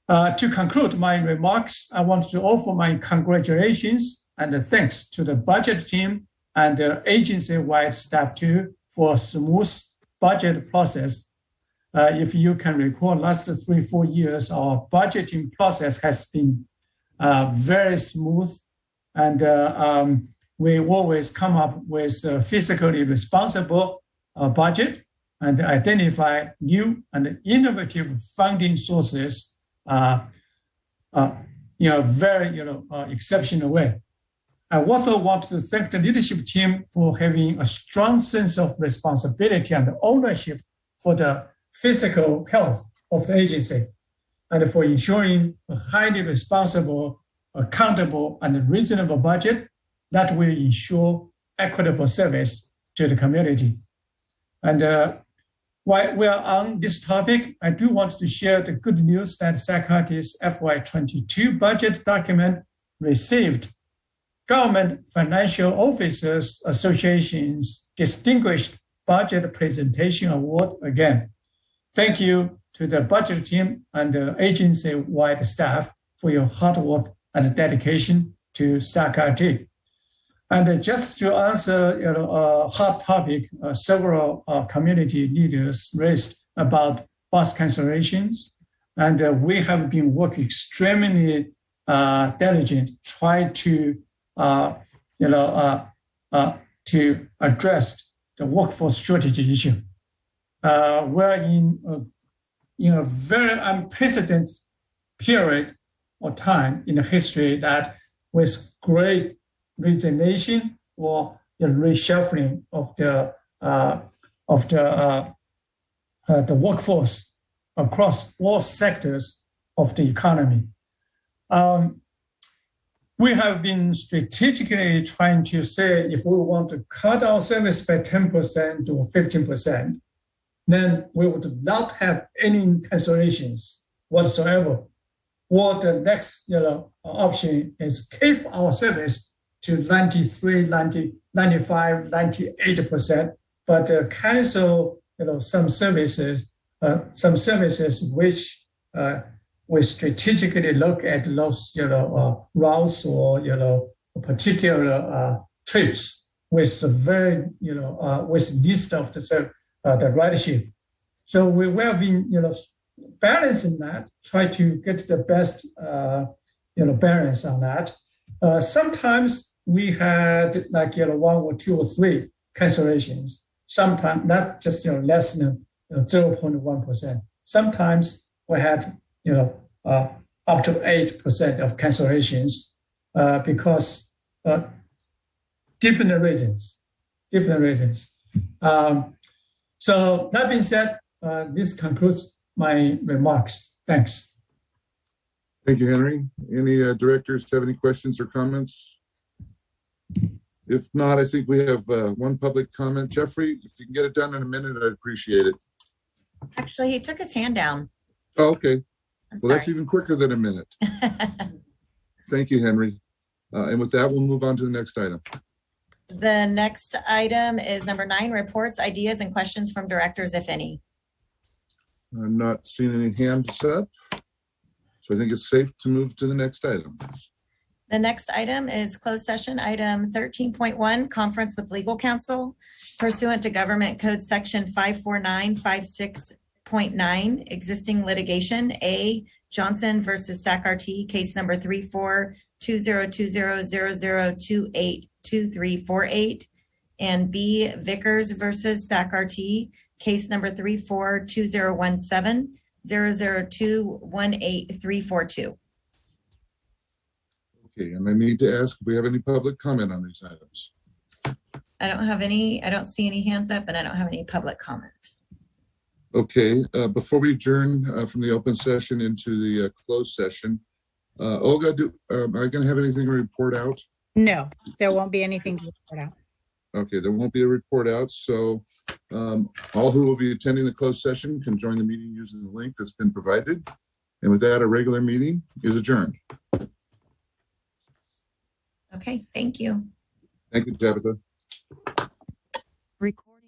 To conclude my remarks, I want to offer my congratulations and thanks to the budget team and the agency-wide staff too for a smooth budget process. If you can recall, last 3-4 years, our budgeting process has been very smooth, and we always come up with a fiscally responsible budget and identify new and innovative funding sources very exceptional way. I also want to thank the leadership team for having a strong sense of responsibility and ownership for the physical health of the agency, and for ensuring a highly responsible, accountable, and reasonable budget that will ensure equitable service to the community. And while we are on this topic, I do want to share the good news that SACRT's FY22 budget document received Government Financial Officers Association's Distinguished Budget Presentation Award again. Thank you to the budget team and the agency-wide staff for your hard work and dedication to SACRT. And just to answer a hot topic, several community leaders raised about bus cancellations, and we have been working extremely diligent, try to to address the workforce shortage issue. We're in a very unprecedented period or time in the history that with great resignation or the reshuffling of the workforce across all sectors of the economy. We have been strategically trying to say if we want to cut our service by 10% or 15%, then we would not have any cancellations whatsoever. Or the next option is keep our service to 93, 90, 95, 98%, but cancel some services which we strategically look at those routes or particular trips with very with list of the ridership. So we have been balancing that, try to get the best balance on that. Sometimes we had like 1 or 2 or 3 cancellations. Sometimes not just less than 0.1%. Sometimes we had up to 8% of cancellations because different reasons. So that being said, this concludes my remarks. Thanks. Thank you, Henry. Any directors have any questions or comments? If not, I think we have one public comment. Jeffrey, if you can get it done in a minute, I'd appreciate it. Actually, he took his hand down. Oh, okay. I'm Well, that's even quicker than a minute. Thank you, Henry. And with that, we'll move on to the next item. The next item is number 9, reports, ideas, and questions from directors, if any. I'm not seeing any hands up, so I think it's safe to move to the next item. The next item is closed session, item 13.1, conference with legal counsel pursuant to Government Code Section 54956.9, existing litigation, A, Johnson versus SACRT, case number 34200000282348, and B, Vickers versus SACRT, case number 34201700218342. Okay, and I need to ask if we have any public comment on these items. I don't see any hands up, and I don't have any public comment. Okay, before we adjourn from the open session into the closed session, Olga, am I going to have anything to report out? No, there won't be anything to report out. Okay, there won't be a report out. So all who will be attending the closed session can join the meeting using the link that's been provided. And with that, a regular meeting is adjourned. Okay, thank you. Thank you, Tabitha.